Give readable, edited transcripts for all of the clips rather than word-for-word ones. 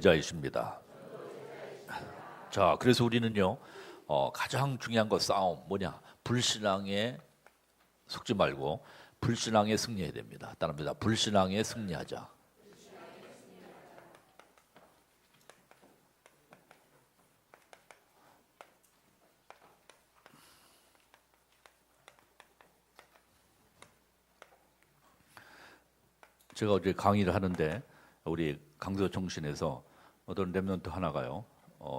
제자이십니다. 자, 그래서 우리는요, 가장 중요한 거 싸움 뭐냐? 불신앙에 속지 말고 불신앙에 승리해야 됩니다. 따릅니다. 불신앙에 승리하자. 제가 어제 강의를 하는데 우리 강서정신에서 어떤 랩런트 하나가요.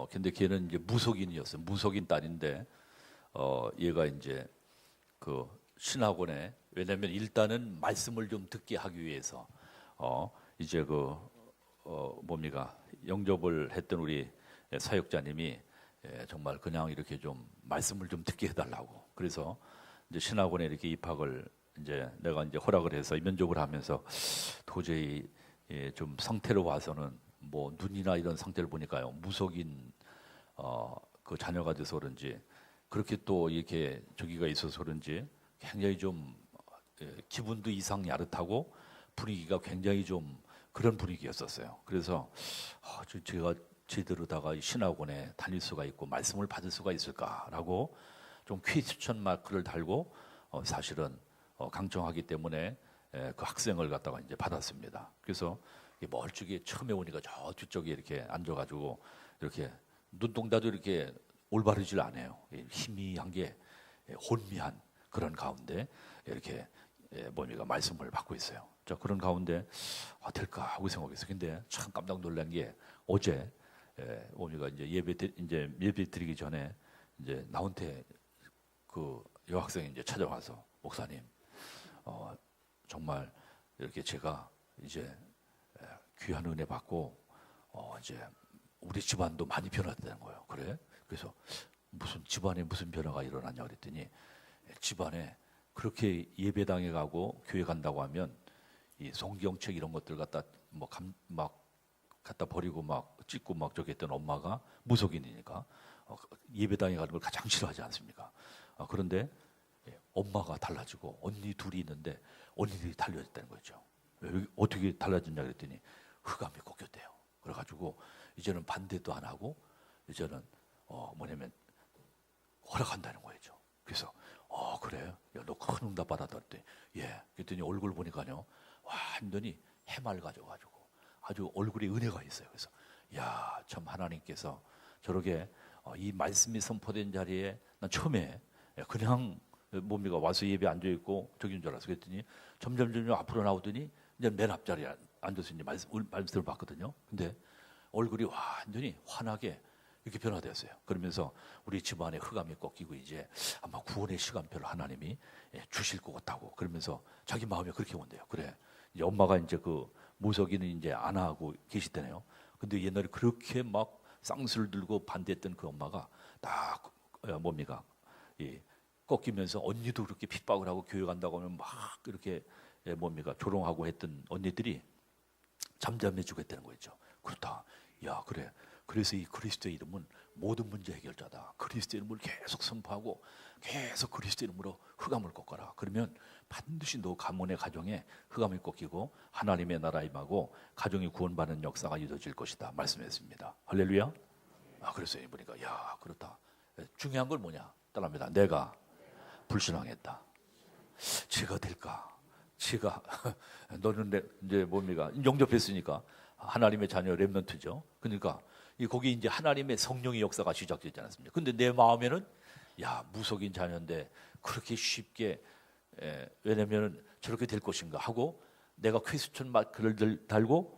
근데 걔는 이제 무속인이었어요. 무속인 딸인데 얘가 이제 그 신학원에, 왜냐면 일단은 말씀을 좀 듣게 하기 위해서 이제 뭡니까, 영접을 했던 우리 사역자님이 정말 그냥 이렇게 좀 말씀을 좀 듣게 해달라고. 그래서 이제 신학원에 이렇게 입학을 이제 내가 이제 허락을 해서 면접을 하면서 도저히 좀 상태로 봐서는 뭐 눈이나 이런 상태를 보니까요, 무속인 그 자녀가 돼서 그런지, 그렇게 또 이렇게 저기가 있어서 그런지 굉장히 좀 기분도 이상 야릇하고 분위기가 굉장히 좀 그런 분위기였었어요. 그래서 제가 제대로다가 신학원에 다닐 수가 있고 말씀을 받을 수가 있을까라고 좀 퀘스천 마크를 달고 사실은 강청하기 때문에 그 학생을 갖다가 이제 받았습니다. 그래서 멀찍이 처음에 오니까 저 뒤쪽에 이렇게 앉아가지고 이렇게 눈동자도 이렇게 올바르질 않아요. 희미한 게 혼미한 그런 가운데 이렇게 뭡니까, 말씀을 받고 있어요. 자, 그런 가운데 될까 하고 생각했어요. 근데 참 깜짝 놀란 게 어제 뭡니까, 이제 예배 드리기 전에 이제 나한테 그 여학생이 이제 찾아와서, 목사님, 정말 이렇게 제가 이제 귀한 은혜 받고 이제 우리 집안도 많이 변화됐다는 거예요. 그래? 그래서 무슨 집안에 무슨 변화가 일어났냐 그랬더니, 집안에 그렇게 예배당에 가고 교회 간다고 하면 이 성경책 이런 것들 갖다 막 갖다 버리고 막 찍고 막 저기 했던 엄마가 무속인이니까 예배당에 가는 걸 가장 싫어하지 않습니까? 그런데 엄마가 달라지고 언니 둘이 있는데 언니들이 달라졌다는 거죠. 어떻게 달라졌냐 그랬더니 흑암이 꺾였대요. 그래가지고 이제는 반대도 안 하고 이제는 뭐냐면 허락한다는 거죠. 그래서 그래, 야, 너 큰 응답 받았다 그랬더니 예. 그랬더니 얼굴 보니까요, 완전히 해맑아져가지고 아주 얼굴에 은혜가 있어요. 그래서 야, 참 하나님께서 저렇게 이 말씀이 선포된 자리에 난 처음에 그냥 뭡니까, 와서 예배 앉아 있고 저기인 줄 알았어. 그랬더니 점점 앞으로 나오더니 이제 맨 앞자리에 앉아서 이제 말씀을 받거든요. 근데 얼굴이 완전히 환하게 이렇게 변화되었어요. 그러면서 우리 집안에 흑암이 꺾이고 이제 아마 구원의 시간표를 하나님이 주실 것 같다고, 그러면서 자기 마음에 그렇게 온대요. 그래, 이제 엄마가 이제 그 무속인은 이제 안 하고 계시대네요. 근데 옛날에 그렇게 막 쌍수를 들고 반대했던 그 엄마가 딱 뭡니까, 꺾이면서 언니도 그렇게 핍박을 하고 교회 간다고 하면 막 이렇게 뭡니까, 조롱하고 했던 언니들이 잠잠해지고 했다는 거죠. 그렇다. 야, 그래. 그래서 이 그리스도의 이름은 모든 문제 해결자다. 그리스도의 이름을 계속 선포하고 계속 그리스도의 이름으로 흑암을 꺾어라. 그러면 반드시 너 가문의 가정에 흑암이 꺾이고 하나님의 나라 임하고 가정이 구원받는 역사가 이루어질 것이다 말씀했습니다. 할렐루야. 그래서 보니까 야, 그렇다. 중요한 건 뭐냐? 따라합니다. 내가 불신앙했다. 제가 될까? 제가 너는 이제 뭡니까, 영접했으니까 하나님의 자녀 렘넌트죠. 그러니까 거기 이제 하나님의 성령의 역사가 시작되지 않았습니까? 근데 내 마음에는 야, 무속인 자녀인데 그렇게 쉽게 왜냐면 저렇게 될 것인가 하고 내가 퀘스천 마크를 달고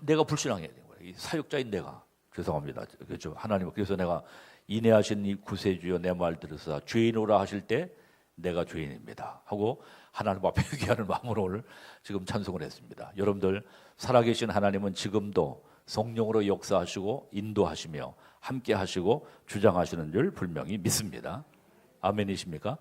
내가 불신앙해야 되는 거예요. 이 사역자인 내가. 죄송합니다. 그렇죠. 하나님, 그래서 내가 인내하신 이 구세주여 내 말 들으사 죄인오라 하실 때 내가 죄인입니다 하고 하나님 앞에 회개하는 마음으로 오늘 지금 찬송을 했습니다. 여러분들, 살아계신 하나님은 지금도 성령으로 역사하시고 인도하시며 함께 하시고 주장하시는 줄 분명히 믿습니다. 아멘이십니까?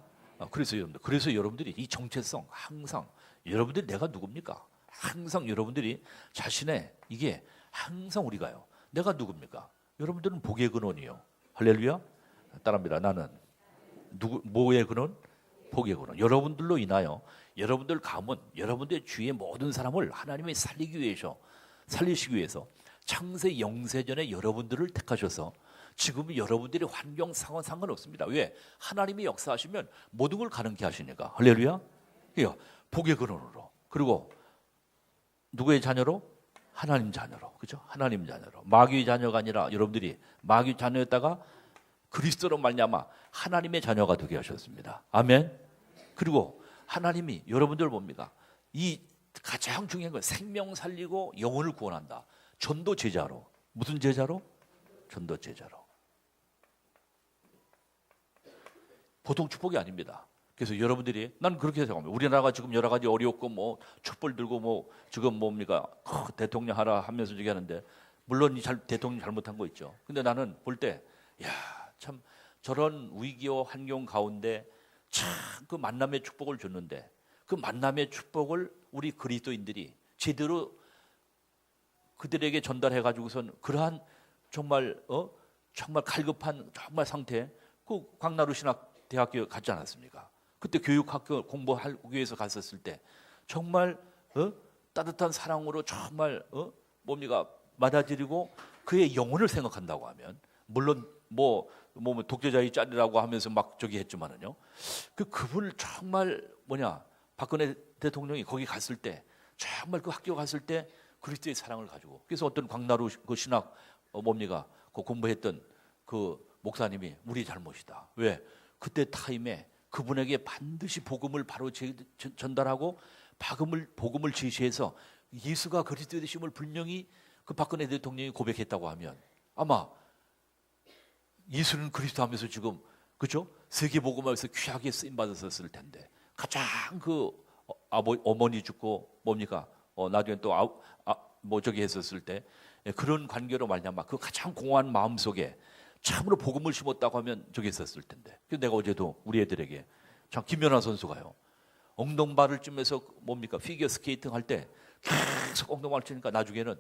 그래서 여러분들이 이 정체성, 항상 여러분들이 내가 누굽니까? 항상 여러분들이 자신의 이게 항상 우리가요, 내가 누굽니까? 여러분들은 복의 근원이요. 할렐루야. 따라합니다. 나는 뭐의 근원? 복의 근원. 여러분들로 인하여 여러분들 가문, 여러분들 주위의 모든 사람을 하나님이 살리시기 위해서 창세 영세전에 여러분들을 택하셔서 지금 여러분들의 환경 상황 상관없습니다. 왜? 하나님이 역사하시면 모든 걸 가능케 하시니까. 할렐루야. 복의 근원으로. 그리고 누구의 자녀로? 하나님 자녀로. 그죠? 하나님 자녀로. 마귀의 자녀가 아니라 여러분들이 마귀 자녀였다가 그리스도로 말미암아 하나님의 자녀가 되게 하셨습니다. 아멘. 그리고 하나님이 여러분들 봅니까? 이 가장 중요한 건 생명 살리고 영혼을 구원한다. 전도 제자로. 무슨 제자로? 전도 제자로. 보통 축복이 아닙니다. 그래서 여러분들이 난 그렇게 생각합니다. 우리나라가 지금 여러 가지 어렵고 뭐 촛불 들고 뭐 지금 뭡니까 대통령 하라 하면서 얘기하는데 물론 대통령 잘못한 거 있죠. 근데 나는 볼 때 참 저런 위기와 환경 가운데 참 그 만남의 축복을 줬는데 그 만남의 축복을 우리 그리스도인들이 제대로 그들에게 전달해 가지고선 그러한 정말 정말 갈급한 정말 상태 그 광나루 신학대학교 갔지 않았습니까? 그때 교육학교 공부하기 위해서 갔었을 때 정말 따뜻한 사랑으로 정말 뭡니까 맞아들이고 그의 영혼을 생각한다고 하면 물론 뭐 독재자의 짤이라고 하면서 막 저기 했지만은요 그분을 정말 박근혜 대통령이 거기 갔을 때 정말 그 학교 갔을 때 그리스도의 사랑을 가지고 그래서 어떤 광나루 그 신학 그 공부했던 그 목사님이 우리 잘못이다. 왜? 그때 타임에 그분에게 반드시 복음을 바로 전달하고 복음을 제시해서 예수가 그리스도의 되심을 분명히 그 박근혜 대통령이 고백했다고 하면 아마 예수는 그리스도 하면서 지금 그죠? 세계 복음화에서 귀하게 쓰임 받았었을 텐데 가장 그 어머니 죽고 나중에 또 저기 했었을 때 그런 관계로 말미암아 그 가장 공허한 마음 속에 참으로 복음을 심었다고 하면 저기 있었을 텐데. 그래서 내가 어제도 우리 애들에게 참 김연아 선수가요. 엉덩발을 쯤에서 피겨 스케이팅 할 때 계속 엉덩발을 치니까 나중에는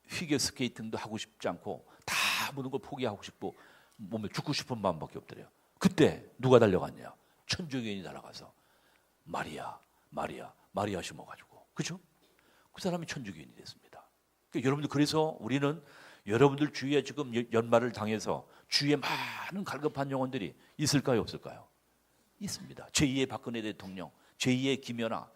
피겨 스케이팅도 하고 싶지 않고 다 모든 걸 포기하고 싶고 몸에 죽고 싶은 마음밖에 없더래요. 그때 누가 달려갔냐? 천주교인이 달려가서 마리아 심어가지고 그죠? 그 사람이 천주교인이 됐습니다. 그러니까 여러분들 그래서 우리는 여러분들 주위에 지금 연말을 당해서 주위에 많은 갈급한 영혼들이 있을까요, 없을까요? 있습니다. 제2의 박근혜 대통령, 제2의 김연아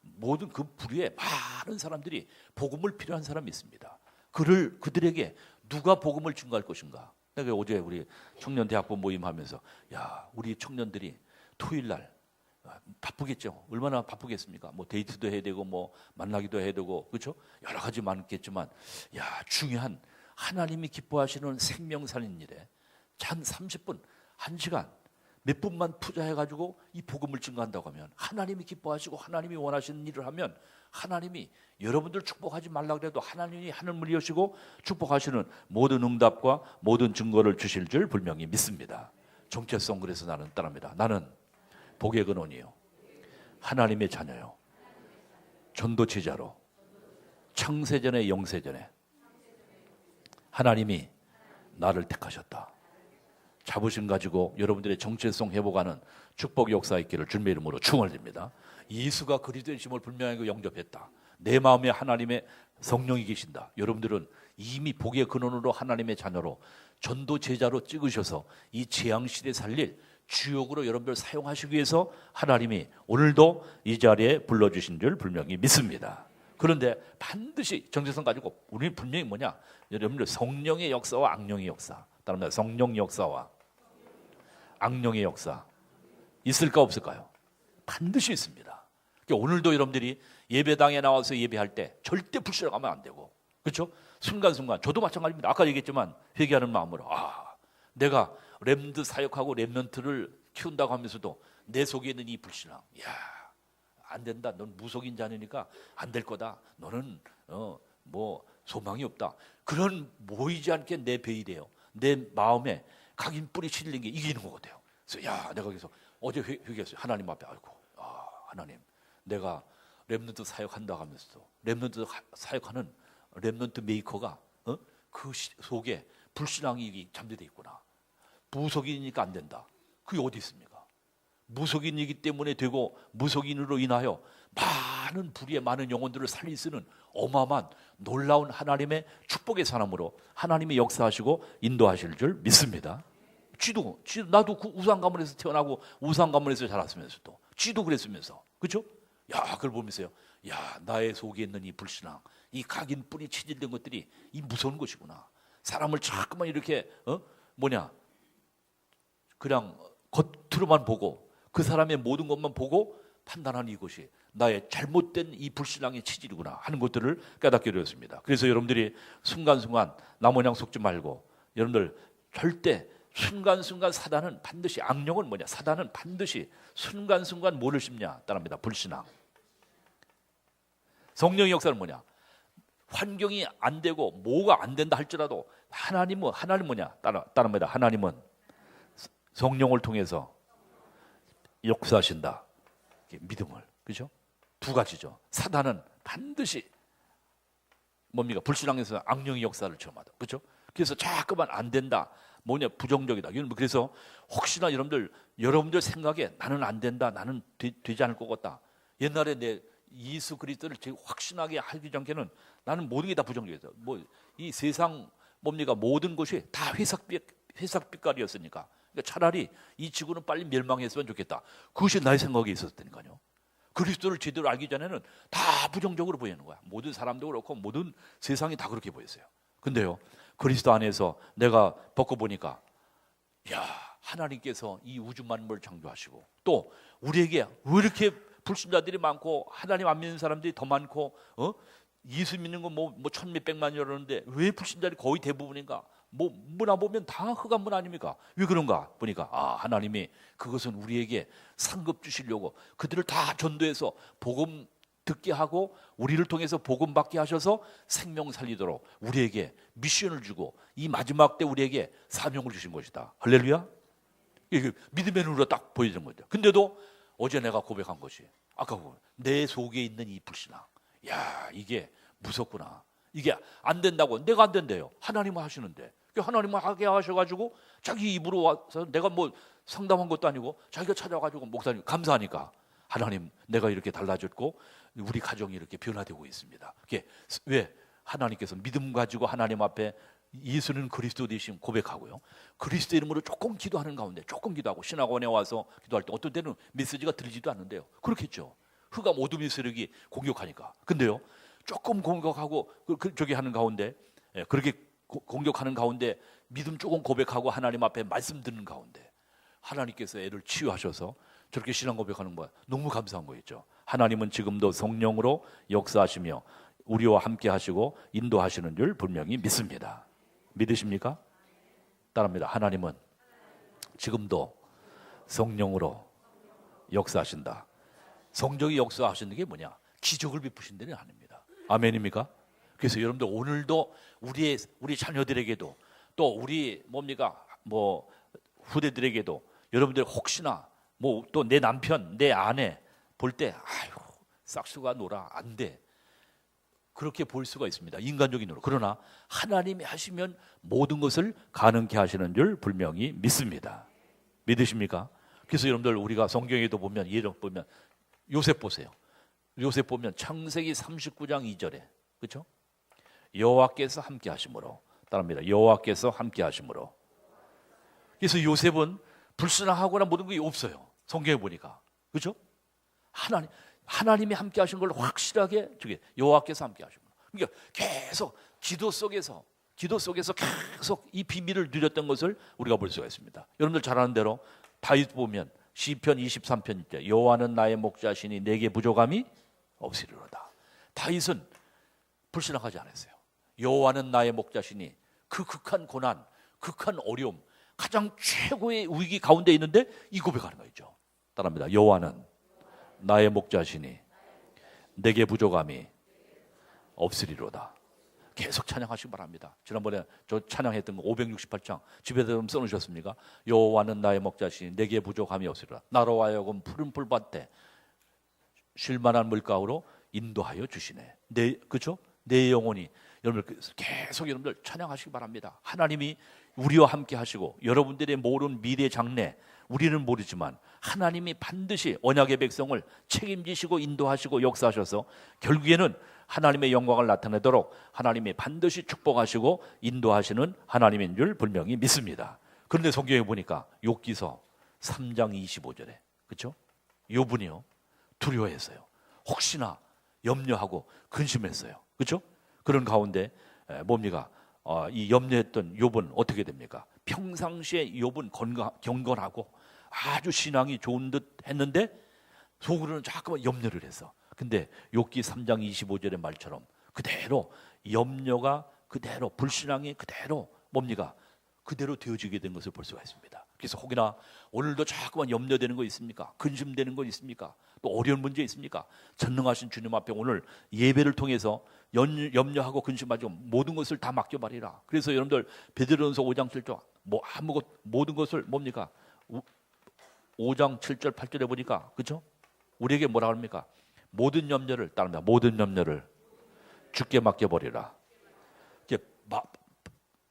모든 그 부류에 많은 사람들이 복음을 필요한 사람이 있습니다. 그들에게 누가 복음을 증거할 것인가? 내가 어제 우리 청년 대학부 모임하면서 우리 청년들이 토요일 날 바쁘겠죠. 얼마나 바쁘겠습니까? 데이트도 해야 되고 만나기도 해야 되고 그렇죠? 여러 가지 많겠지만 중요한 하나님이 기뻐하시는 생명 살리는 일에 한 30분, 1시간 몇 분만 투자해가지고 이 복음을 증거한다고 하면 하나님이 기뻐하시고 하나님이 원하시는 일을 하면 하나님이 여러분들 축복하지 말라 그래도 하나님이 하늘을 여시고 축복하시는 모든 응답과 모든 증거를 주실 줄 분명히 믿습니다. 정체성 그래서 나는 따릅니다. 나는 복의 근원이요 하나님의 자녀요 전도 제자로 창세전에 영세전에 하나님이 나를 택하셨다. 자부심 가지고 여러분들의 정체성 회복하는 축복 역사 있기를 주님의 이름으로 축원드립니다. 예수가 그리스도의 심을 분명하게 영접했다. 내 마음에 하나님의 성령이 계신다. 여러분들은 이미 복의 근원으로 하나님의 자녀로 전도 제자로 찍으셔서 이 재앙시대 살릴 주역으로 여러분들 사용하시기 위해서 하나님이 오늘도 이 자리에 불러주신 줄 분명히 믿습니다. 그런데 반드시 정체성 가지고 우리 분명히 여러분들 성령의 역사와 악령의 역사, 다른 말 성령 역사와 악령의 역사 있을까 없을까요? 반드시 있습니다. 그러니까 오늘도 여러분들이 예배당에 나와서 예배할 때 절대 불신하면 안 되고 그렇죠? 순간순간 저도 마찬가지입니다. 아까 얘기했지만 회개하는 마음으로 내가 렘넌트 사역하고 렘넌트를 키운다고 하면서도 내 속에 있는 이 불신앙 안 된다. 넌 무속인 자녀니까 안 될 거다. 너는 소망이 없다. 그런 모이지 않게 내 배이래요. 내 마음에 각인 뿌리 실린 게 이기는 것 같아요. 그래서 내가 그래서 어제 회개했어요. 하나님 앞에 하나님 내가 렘넌트 사역한다 하면서도 렘넌트 사역하는 렘넌트 메이커가 그 속에 불신앙이 잠재되어 있구나. 무속인이니까 안 된다. 그게 어디 있습니까? 무속인이기 때문에 되고 무속인으로 인하여 많은 불의의 많은 영혼들을 살리 쓰는 어마어마한 놀라운 하나님의 축복의 사람으로 하나님이 역사하시고 인도하실 줄 믿습니다. 쥐도 나도 그 우상 가문에서 태어나고 우상 가문에서 자랐으면서도 쥐도 그랬으면서, 그렇죠? 야, 그걸 보면서요, 야, 나의 속에 있는 이 불신앙, 이 각인 뿌리 치질된 것들이 이 무서운 것이구나. 사람을 자꾸만 이렇게 그냥 겉으로만 보고 그 사람의 모든 것만 보고 판단하는 이것이 나의 잘못된 이 불신앙의 치질이구나 하는 것들을 깨닫게 되었습니다. 그래서 여러분들이 순간순간 나 모양 속지 말고, 여러분들 절대 순간순간 사단은 반드시, 악령은 뭐냐, 사단은 반드시 순간순간 뭐를 심냐, 따릅니다. 불신앙. 성령의 역사는 뭐냐, 환경이 안 되고 뭐가 안 된다 할지라도 하나님 뭐냐, 따릅니다. 하나님은 성령을 통해서 역사하신다. 믿음을, 그죠? 두 가지죠. 사단은 반드시 뭡니까? 불신앙에서 악령의 역사를 체험하다, 그렇죠? 그래서 자꾸만 안 된다, 뭐냐, 부정적이다. 그래서 혹시나 여러분들 생각에 나는 안 된다, 나는 되지 않을 것 같다. 옛날에 내 예수 그리스도를 확신하게 하기 전에는 나는 모든 게 다 부정적이다. 이 세상 뭡니까? 모든 것이 다 회색빛깔이었으니까. 그러니까 차라리 이 지구는 빨리 멸망했으면 좋겠다. 그것이 나의 생각이 있었다니까요. 그리스도를 제대로 알기 전에는 다 부정적으로 보이는 거야. 모든 사람도 그렇고 모든 세상이 다 그렇게 보였어요. 근데요, 그리스도 안에서 내가 벗고 보니까, 야, 하나님께서 이 우주 만물을 창조하시고 또 우리에게 왜 이렇게 불신자들이 많고 하나님 안 믿는 사람들이 더 많고, 예수 믿는 건 뭐 천몇백만이라는데 왜 불신자들이 거의 대부분인가? 문화 보면 다 흑암문 아닙니까? 왜 그런가 보니까, 하나님이 그것은 우리에게 상급 주시려고 그들을 다 전도해서 복음 듣게 하고 우리를 통해서 복음 받게 하셔서 생명 살리도록 우리에게 미션을 주고 이 마지막 때 우리에게 사명을 주신 것이다. 할렐루야. 이게 믿음의 눈으로 딱 보여지는 거죠. 근데도 어제 내가 고백한 것이, 아까 보면 내 속에 있는 이 불신앙, 야, 이게 무섭구나. 이게 안 된다고, 내가 안 된대요. 하나님은 하시는데. 하나님은 하게 하셔가지고 자기 입으로 와서, 내가 뭐 상담한 것도 아니고 자기가 찾아가지고 목사님 감사하니까, 하나님 내가 이렇게 달라졌고 우리 가정이 이렇게 변화되고 있습니다. 그게 왜? 하나님께서 믿음 가지고 하나님 앞에 예수는 그리스도 되심 고백하고요, 그리스도 이름으로 조금 기도하는 가운데, 조금 기도하고 신학원에 와서 기도할 때 어떤 때는 메시지가 들리지도 않는데요. 그렇겠죠. 흑암 어둠의 세력이 공격하니까. 근데요, 조금 공격하고 저기 하는 가운데, 그렇게 공격하는 가운데 믿음 조금 고백하고 하나님 앞에 말씀 듣는 가운데 하나님께서 애를 치유하셔서 저렇게 신앙 고백하는 거야. 너무 감사한 거였죠. 하나님은 지금도 성령으로 역사하시며 우리와 함께 하시고 인도하시는 줄 분명히 믿습니다. 믿으십니까? 따라합니다. 하나님은 지금도 성령으로 역사하신다. 성령이 역사하시는 게 뭐냐? 기적을 베푸신 데는 아닙니다. 아멘입니까? 그래서 여러분들 오늘도 우리 자녀들에게도 또 우리 후대들에게도 여러분들 혹시나 또 내 남편, 내 아내 볼 때 아유 싹수가 놀아, 안 돼. 그렇게 볼 수가 있습니다. 인간적인 노력. 그러나 하나님이 하시면 모든 것을 가능케 하시는 줄 분명히 믿습니다. 믿으십니까? 그래서 여러분들 우리가 성경에도 보면, 예를 보면 요셉 보세요. 요셉 보면 창세기 39장 2절에, 그렇죠? 여호와께서 함께 하심으로, 따라합니다. 여호와께서 함께 하심으로. 그래서 요셉은 불신하거나 모든 게 없어요. 성경에 보니까, 그렇죠? 하나님이 함께 하신 걸 확실하게 여호와께서 함께 하십니다. 그러니까 계속 기도 속에서 계속 이 비밀을 누렸던 것을 우리가 볼 수가 있습니다. 여러분들 잘 아는 대로 다윗 보면 시편 23편 때 여호와는 나의 목자시니 내게 부족함이 없으리로다. 다윗은 불신하지 않았어요. 여호와는 나의 목자시니, 그 극한 고난, 극한 어려움, 가장 최고의 위기 가운데 있는데 이 고백하는 거죠. 따라합니다. 여호와는 나의 목자시니 내게 부족함이 없으리로다. 계속 찬양하시기 바랍니다. 지난번에 저 찬양했던 거 568장 집에다 좀 써놓으셨습니까? 여호와는 나의 목자시니 내게 부족함이 없으리로다. 나로 하여금 푸른 풀밭에 쉴만한 물가로 인도하여 주시네. 그렇죠? 내 영혼이 여러분들 계속 여러분들 찬양하시기 바랍니다. 하나님이 우리와 함께 하시고 여러분들의 모든 미래 장래 우리는 모르지만 하나님이 반드시 언약의 백성을 책임지시고 인도하시고 역사하셔서 결국에는 하나님의 영광을 나타내도록 하나님이 반드시 축복하시고 인도하시는 하나님인 줄 분명히 믿습니다. 그런데 성경에 보니까 욥기서 3장 25절에 그렇죠? 욥은요 두려워했어요. 혹시나 염려하고 근심했어요. 그렇죠? 그런 가운데 뭡니까? 이 염려했던 욥은 어떻게 됩니까? 평상시에 욥은 경건하고 아주 신앙이 좋은 듯 했는데 속으로는 자꾸만 염려를 했어. 근데 욥기 3장 25절의 말처럼 그대로 염려가 그대로 불신앙이 그대로 뭡니까? 그대로 되어지게 된 것을 볼 수가 있습니다. 그래서 혹이나 오늘도 자꾸만 염려되는 거 있습니까? 근심되는 거 있습니까? 또 어려운 문제 있습니까? 전능하신 주님 앞에 오늘 예배를 통해서 염려하고 근심하지 모든 것을 다 맡겨버리라. 그래서 여러분들 베드로전서 5장 7절 모든 것을 뭡니까? 5장 7절 8절에 보니까 그렇죠? 우리에게 뭐라 합니까? 모든 염려를 따릅니다. 모든 염려를 주께 맡겨버리라. 이제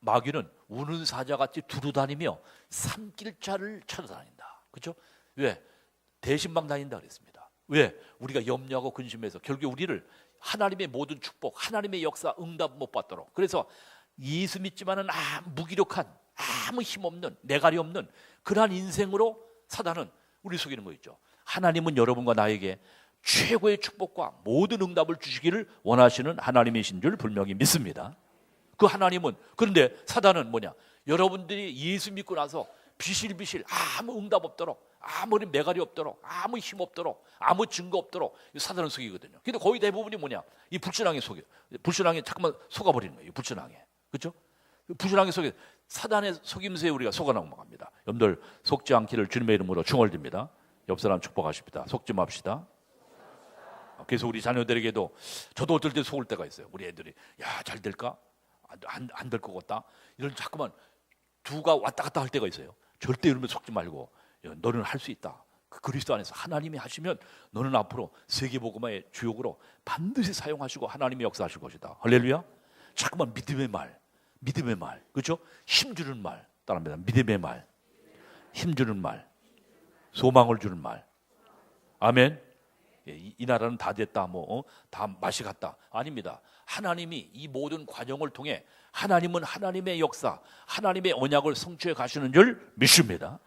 마귀는 우는 사자같이 두루다니며 산길자를 찾아다닌다. 그렇죠? 왜? 대신방 다닌다 그랬습니다. 왜? 우리가 염려하고 근심해서 결국 우리를 하나님의 모든 축복, 하나님의 역사, 응답 못 받도록. 그래서 예수 믿지만은 무기력한, 아무 힘없는, 내가리 없는 그러한 인생으로 사단은 우리 속이는 거 있죠. 하나님은 여러분과 나에게 최고의 축복과 모든 응답을 주시기를 원하시는 하나님이신 줄 분명히 믿습니다. 그 하나님은, 그런데 사단은 뭐냐? 여러분들이 예수 믿고 나서 비실비실 아무 응답 없도록, 아무리 매갈이 없도록, 아무 힘 없도록, 아무 증거 없도록 사단은 속이거든요. 근데 거의 대부분이 뭐냐? 이 불신앙에 속여. 불신앙에 잠깐만 속아버리는 거예요. 불신앙에. 그렇죠? 불신앙에 속여. 사단의 속임수에 우리가 속아 넘어갑니다. 여러분들 속지 않기를 주님의 이름으로 중얼듭니다. 옆 사람 축복하십니다. 속지 맙시다. 그래서 우리 자녀들에게도 저도 어떨 때 속을 때가 있어요. 우리 애들이 야, 잘 될까? 안 될 것 같다. 이런 자꾸만 두가 왔다 갔다 할 때가 있어요. 절대 이러면 속지 말고 너는 할 수 있다. 그 그리스도 안에서 하나님이 하시면 너는 앞으로 세계복음화의 주역으로 반드시 사용하시고 하나님이 역사하실 것이다. 할렐루야. 자꾸만 믿음의 말, 그렇죠? 힘주는 말 따라합니다. 믿음의 말, 힘주는 말, 소망을 주는 말. 아멘. 이 나라는 다 됐다, 다 맛이 갔다. 아닙니다. 하나님이 이 모든 과정을 통해 하나님은 하나님의 역사, 하나님의 언약을 성취해 가시는 줄 믿습니다.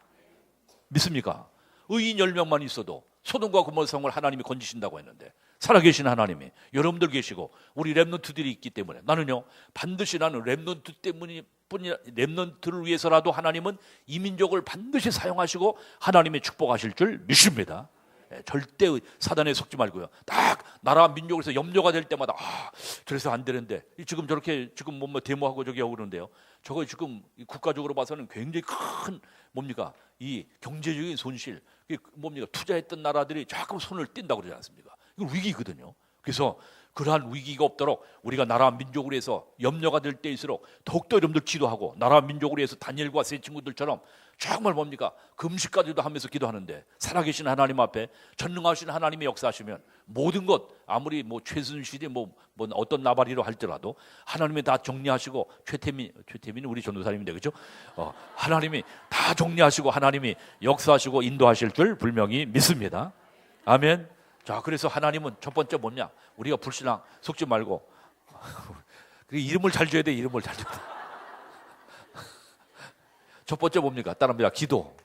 믿습니까? 의인 10명만 있어도 소돔과 고모라 성을 하나님이 건지신다고 했는데 살아계신 하나님이 여러분들 계시고 우리 렘넌트들이 있기 때문에 나는요 반드시 나는 렘넌트 렘넌트를 위해서라도 하나님은 이 민족을 반드시 사용하시고 하나님의 축복하실 줄 믿습니다. 절대 사단에 속지 말고요. 딱 나라 민족에서 염려가 될 때마다 그래서 안 되는데 지금 저렇게 지금 뭐 데모하고 저기 하고 그러는데요. 저거 지금 국가적으로 봐서는 굉장히 큰 뭡니까? 이 경제적인 손실, 뭡니까? 투자했던 나라들이 자꾸 손을 띈다고 그러지 않습니까? 이건 위기거든요. 그래서 그러한 위기가 없도록 우리가 나라 민족을 위해서 염려가 될 때일수록 더욱더 여러분들 기도하고 나라 민족을 위해서 다니엘과 세 친구들처럼 정말 뭡니까? 금식까지도 하면서 기도하는데 살아계신 하나님 앞에 전능하신 하나님의 역사하시면 모든 것 아무리 최순실이 어떤 나발이로 할지라도 하나님이 다 정리하시고 최태민은 우리 전도사님인데 그렇죠? 하나님이 다 정리하시고 하나님이 역사하시고 인도하실 줄 분명히 믿습니다. 아멘. 자, 그래서 하나님은 첫 번째 뭐냐? 우리가 불신앙 속지 말고 이름을 잘 줘야 돼. 이름을 잘 줘야 돼. 첫 번째 뭡니까? 따라합니다. 기도.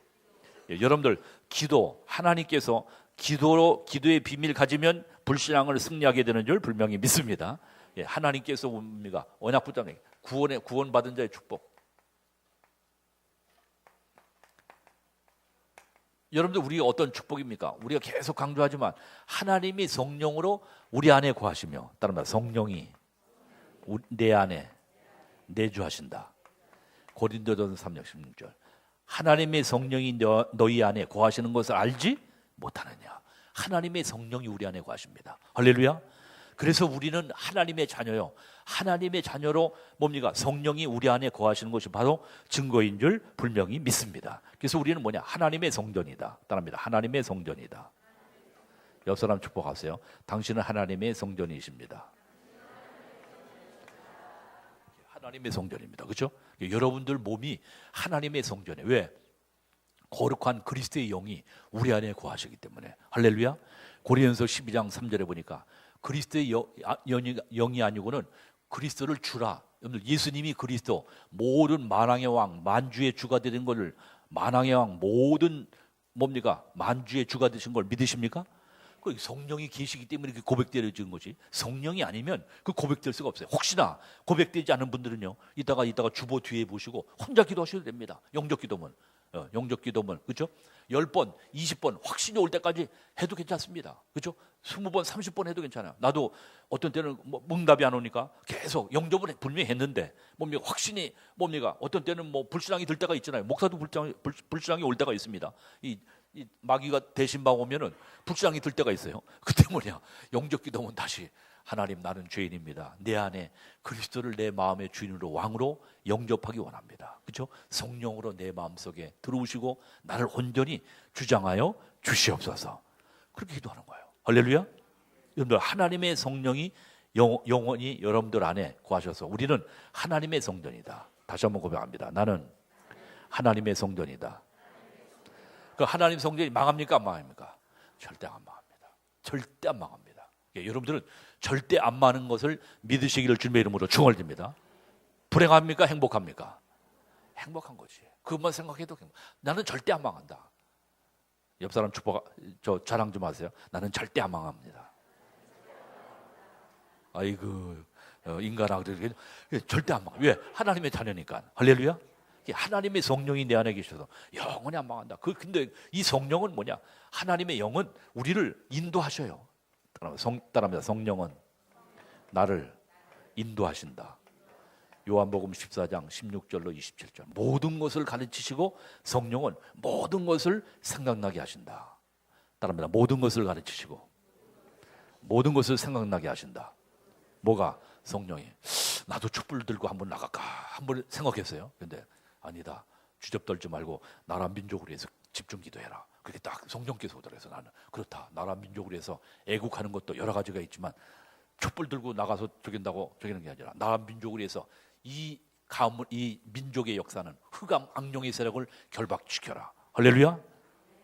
여러분들 기도, 하나님께서 기도의 비밀 가지면 불신앙을 승리하게 되는 줄 분명히 믿습니다. 하나님께서 뭡니까? 언약 붙잡는 구원 받은 자의 축복. 여러분들 우리가 어떤 축복입니까? 우리가 계속 강조하지만 하나님이 성령으로 우리 안에 거하시며 따라합니다. 성령이 내 안에 내주하신다. 고린도전서 3장 16절. 하나님의 성령이 너희 안에 거하시는 것을 알지 못하느냐. 하나님의 성령이 우리 안에 거하십니다. 할렐루야. 그래서 우리는 하나님의 자녀요. 하나님의 자녀로 뭡니까? 성령이 우리 안에 거하시는 것이 바로 증거인 줄 분명히 믿습니다. 그래서 우리는 뭐냐? 하나님의 성전이다. 따라합니다. 하나님의 성전이다. 옆 사람 축복하세요. 당신은 하나님의 성전이십니다. 하나님의 성전입니다. 그렇죠? 여러분들 몸이 하나님의 성전에 왜? 거룩한 그리스도의 영이 우리 안에 거하시기 때문에. 할렐루야. 고린도서 12장 3절에 보니까 그리스도의 영이 아니고는 그리스도를 주라. 여러분들 예수님이 그리스도 모든 만왕의 왕 만주의 주가 되는 것을 만왕의 왕 모든 뭡니까? 만주의 주가 되신 걸 믿으십니까? 그 성령이 계시기 때문에 그 고백되어지는 거지. 성령이 아니면 그 고백될 수가 없어요. 혹시나 고백되지 않은 분들은요, 이따가 주보 뒤에 보시고 혼자 기도하셔도 됩니다. 영적 기도문. 영적 기도문. 그렇죠? 10번, 20번 확신이 올 때까지 해도 괜찮습니다. 그렇죠? 20번, 30번 해도 괜찮아요. 나도 어떤 때는 응답이 안 오니까 계속 영접을 분명히 했는데 뭡니까? 확신이 뭡니까? 어떤 때는 불신앙이 들 때가 있잖아요. 목사도 불신앙이 올 때가 있습니다. 이 마귀가 대신 봐 오면은 불신앙이 들 때가 있어요. 그때 뭐냐? 영적 기도문 다시 하나님, 나는 죄인입니다. 내 안에 그리스도를 내 마음의 주인으로 왕으로 영접하기 원합니다. 그렇죠? 성령으로 내 마음속에 들어오시고 나를 온전히 주장하여 주시옵소서. 그렇게 기도하는 거예요. 할렐루야. 여러분들 하나님의 성령이 영원히 여러분들 안에 거하셔서 우리는 하나님의 성전이다. 다시 한번 고백합니다. 나는 하나님의 성전이다. 그 하나님 성전이 망합니까? 안 망합니까? 절대 안 망합니다. 절대 안 망합니다. 여러분들은 절대 안 망하는 것을 믿으시기를 주님의 이름으로 축원드립니다. 불행합니까? 행복합니까? 행복한 거지. 그것만 생각해도 나는 절대 안 망한다. 옆 사람 저 자랑 좀 하세요. 나는 절대 안 망합니다. 아이고 인간아, 절대 안 망. 왜? 하나님의 자녀니까. 할렐루야. 하나님의 성령이 내 안에 계셔서 영원히 안 망한다. 근데 이 성령은 뭐냐? 하나님의 영은 우리를 인도하셔요. 따라합니다. 성령은 나를 인도하신다. 요한복음 14장 16절로 27절. 모든 것을 가르치시고 성령은 모든 것을 생각나게 하신다. 따라합니다. 모든 것을 가르치시고 모든 것을 생각나게 하신다. 뭐가? 성령이. 나도 촛불 들고 한번 나갈까? 한번 생각했어요. 근데 아니다. 주접 떨지 말고 나라 민족을 위해서 집중 기도해라. 그렇게 딱 성령께서 오더래서 나는 그렇다. 나라 민족을 위해서 애국하는 것도 여러 가지가 있지만 촛불 들고 나가서 저긴다고 저기는 게 아니라 나라 민족을 위해서 이 민족의 역사는 흑암 악령의 세력을 결박시켜라. 할렐루야.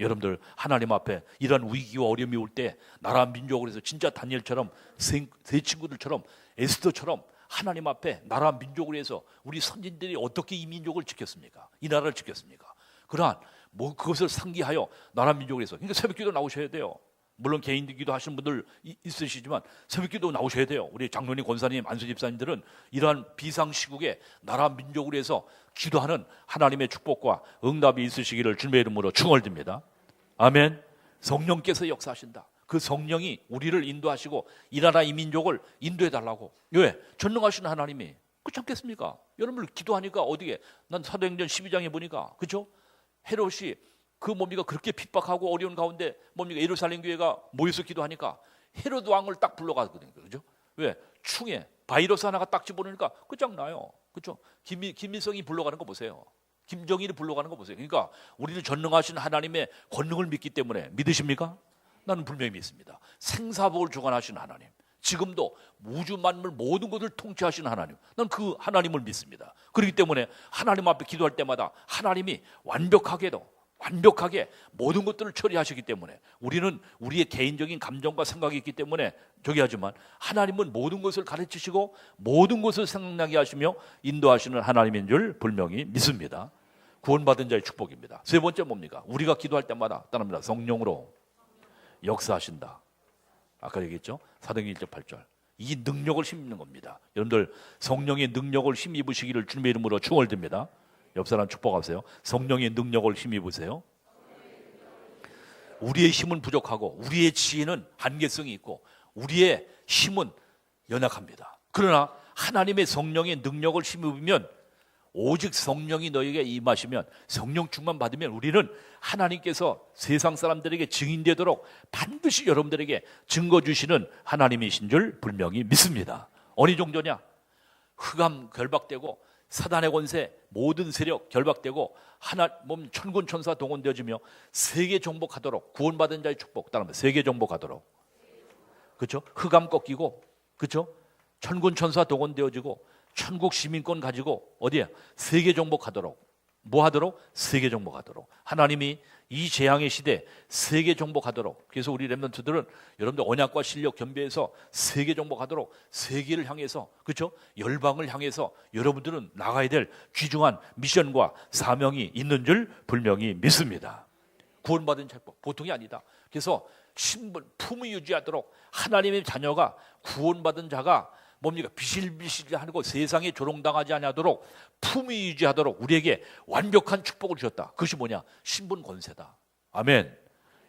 여러분들 하나님 앞에 이런 위기와 어려움이 올 때 나라 민족을 위해서 진짜 다니엘처럼 세 친구들처럼 에스더처럼 하나님 앞에 나라 민족을 위해서 우리 선진들이 어떻게 이 민족을 지켰습니까? 이 나라를 지켰습니까? 그러한 그것을 상기하여 나라 민족을 위해서. 그러니까 새벽기도 나오셔야 돼요. 물론 개인기도 하시는 분들 있으시지만 새벽기도 나오셔야 돼요. 우리 장로님, 권사님, 안수집사님들은 이러한 비상시국에 나라 민족을 위해서 기도하는 하나님의 축복과 응답이 있으시기를 주님의 이름으로 축원드립니다. 아멘. 성령께서 역사하신다. 그 성령이 우리를 인도하시고 이 나라 이 민족을 인도해달라고. 왜? 전능하신 하나님이. 그렇지 않겠습니까? 여러분들 기도하니까 어디에? 난 사도행전 12장에 보니까 그렇죠? 헤롯이 그 뭡니까 그렇게 핍박하고 어려운 가운데 뭡니까 예루살렘 교회가 모여서 기도하니까 헤롯 왕을 딱 불러가거든요. 그렇죠? 왜? 충에 바이러스 하나가 딱 집어넣으니까 끝장나요. 그렇죠? 김일성이 불러가는 거 보세요. 김정일이 불러가는 거 보세요. 그러니까 우리는 전능하신 하나님의 권능을 믿기 때문에. 믿으십니까? 나는 분명히 믿습니다. 생사복을 주관하시는 하나님, 지금도 우주 만물 모든 것을 통치하시는 하나님, 난 그 하나님을 믿습니다. 그렇기 때문에 하나님 앞에 기도할 때마다 하나님이 완벽하게 모든 것들을 처리하시기 때문에 우리는 우리의 개인적인 감정과 생각이 있기 때문에 하지만 하나님은 모든 것을 가르치시고 모든 것을 생각나게 하시며 인도하시는 하나님인 줄 분명히 믿습니다. 구원받은 자의 축복입니다. 세 번째 뭡니까? 우리가 기도할 때마다 따릅니다. 성령으로 역사하신다. 아까 얘기했죠? 사도행전 1절 8절. 이 능력을 힘입는 겁니다. 여러분들 성령의 능력을 힘입으시기를 주님의 이름으로 축원드립니다. 옆 사람 축복하세요. 성령의 능력을 힘입으세요. 우리의 힘은 부족하고 우리의 지혜는 한계성이 있고 우리의 힘은 연약합니다. 그러나 하나님의 성령의 능력을 힘입으면 오직 성령이 너에게 임하시면 성령 충만 받으면 우리는 하나님께서 세상 사람들에게 증인되도록 반드시 여러분들에게 증거 주시는 하나님이신 줄 분명히 믿습니다. 어느 정도냐? 흑암 결박되고 사단의 권세 모든 세력 결박되고 천군 천사 동원되어지며 세계 정복하도록 구원받은 자의 축복 따르면 세계 정복하도록 그렇죠? 흑암 꺾이고 그렇죠? 천군 천사 동원되어지고 천국 시민권 가지고 어디에? 세계 정복하도록. 뭐 하도록? 세계 정복하도록. 하나님이 이 재앙의 시대 세계 정복하도록. 그래서 우리 렘넌트들은 여러분들 언약과 실력 겸비해서 세계 정복하도록 세계를 향해서, 그렇죠? 열방을 향해서 여러분들은 나가야 될 귀중한 미션과 사명이 있는 줄 분명히 믿습니다. 구원받은 자법 보통이 아니다. 그래서 신분, 품위 유지하도록 하나님의 자녀가 구원받은 자가 뭡니까? 비실비실하고 세상에 조롱당하지 아니하도록 품위 유지하도록 우리에게 완벽한 축복을 주셨다. 그것이 뭐냐? 신분 권세다. 아멘.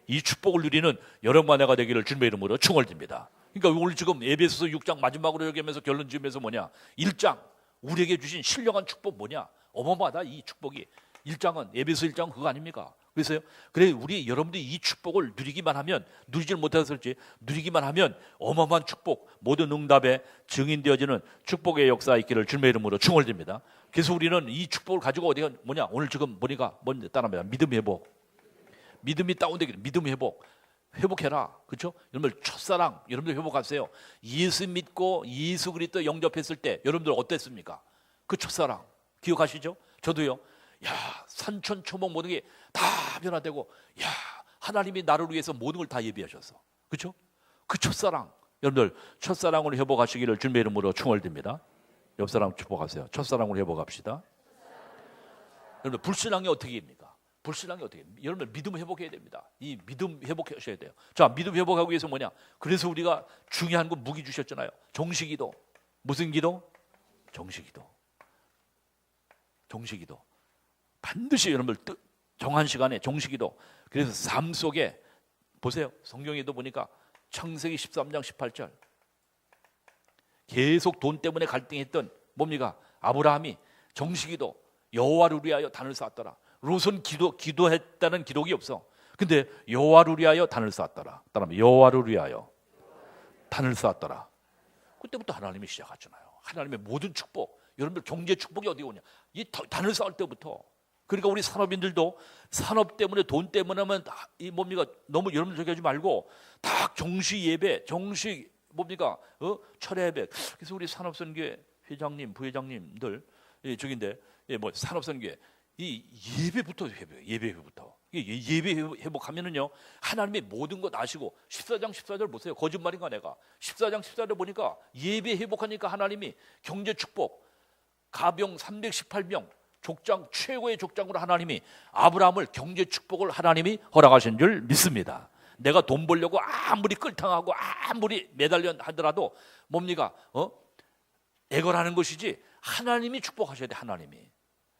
이 축복을 누리는 여러분과 내가 되기를 주님의 이름으로 축원드립니다. 그러니까 오늘 지금 에베소서 6장 마지막으로 얘기하면서 결론 지으면서 뭐냐? 1장 우리에게 주신 신령한 축복 뭐냐? 어마어마하다. 이 축복이 1장은 에베소 1장 그거 아닙니까? 그래서요. 그래 우리 여러분들이 이 축복을 누리기만 하면, 누리질 못해서일지 누리기만 하면 어마어마한 축복, 모든 응답에 증인되어지는 축복의 역사 있기를 주님의 이름으로 축원드립니다. 그래서 우리는 이 축복을 가지고 어디가 뭐냐? 오늘 지금 보니까 뭔지 따라합니다. 믿음 회복. 믿음이 다운되기를 믿음 회복. 회복해라. 그렇죠? 여러분들 첫사랑 여러분들 회복하세요. 예수 믿고 예수 그리스도 영접했을 때 여러분들 어땠습니까? 그 첫사랑 기억하시죠? 저도요. 야, 산천초목 모든 게 다 변화되고, 야, 하나님이 나를 위해서 모든 걸 다 예비하셨어. 그렇죠? 그 첫사랑, 여러분들 첫사랑으로 회복하시기를 주님의 이름으로 축원드립니다. 옆 사람 축복하세요. 첫사랑으로 회복합시다. 여러분들 불신앙이 어떻게 입니까? 불신앙이 어떻게 입니까? 여러분들 믿음 회복해야 됩니다. 이 믿음 회복하셔야 돼요. 자, 믿음 회복하기 위해서 뭐냐? 그래서 우리가 중요한 거 무기 주셨잖아요. 정식기도. 무슨 기도? 정식기도. 정식기도. 반드시 여러분들 정한 시간에 정식기도. 그래서 삶 속에 보세요. 성경에도 보니까 창세기 13장 18절 계속 돈 때문에 갈등했던 뭡니까? 아브라함이 정식기도 여호와를 위하여 단을 쌓았더라. 롯은 기도했다는 기록이 없어. 근데 여호와를 위하여 단을 쌓았더라. 따라하면 여호와를 위하여 단을 쌓았더라. 그때부터 하나님이 시작하잖아요. 하나님의 모든 축복. 여러분들 경제 축복이 어디 오냐? 이 단을 쌓을 때부터. 그러니까 우리 산업인들도 산업 때문에 돈 때문에 하면 이 뭡니까? 너무 여러분들 저기 하지 말고 다 정식 예배, 정식 뭡니까? 철회 예배. 그래서 우리 산업선교회 회장님, 부회장님들 저긴데 뭐 산업선교회 이 예배부터 예배부터 예배 회복하면은요 하나님의 모든 것 아시고 14장 14절 보세요. 거짓말인가 내가 14장 14절 보니까 예배 회복하니까 하나님이 경제 축복 가병 318명 족장 최고의 족장으로 하나님이 아브라함을 경제 축복을 하나님이 허락하신 줄 믿습니다. 내가 돈 벌려고 아무리 끌탕하고 아무리 매달려 하더라도 뭡니까? 애걸하는 것이지 하나님이 축복하셔야 돼.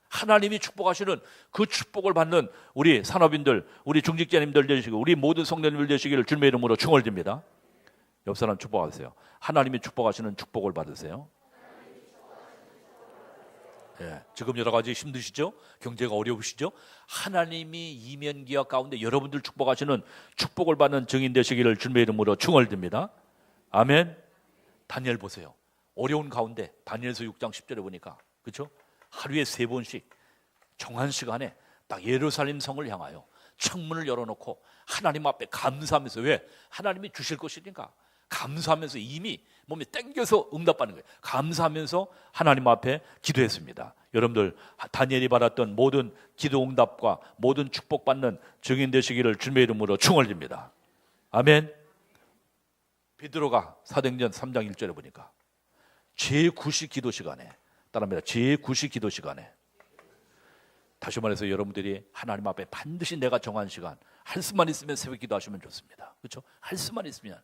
하나님이 축복하시는 그 축복을 받는 우리 산업인들, 우리 중직자님들 되시고 우리 모든 성도님들 되시기를 주님의 이름으로 축원드립니다. 옆 사람 축복하세요. 하나님이 축복하시는 축복을 받으세요. 예, 지금 여러 가지 힘드시죠? 경제가 어려우시죠? 하나님이 이면기약 가운데 여러분들 축복하시는 축복을 받는 증인 되시기를 주님의 이름으로 축원드립니다. 아멘. 다니엘 보세요. 어려운 가운데 다니엘서 6장 10절에 보니까 그렇죠? 하루에 3번씩 정한 시간에 딱 예루살렘 성을 향하여 창문을 열어놓고 하나님 앞에 감사하면서 왜? 하나님이 주실 것이니까 감사하면서 이미 몸에 땡겨서 응답받는 거예요. 감사하면서 하나님 앞에 기도했습니다. 여러분들 다니엘이 받았던 모든 기도 응답과 모든 축복받는 증인 되시기를 주님의 이름으로 축원드립니다. 아멘. 베드로가 사도행전 3장 1절에 보니까 제9시 기도 시간에 따라합니다. 제9시 기도 시간에 다시 말해서 여러분들이 하나님 앞에 반드시 내가 정한 시간 할 수만 있으면 새벽 기도하시면 좋습니다. 그렇죠? 할 수만 있으면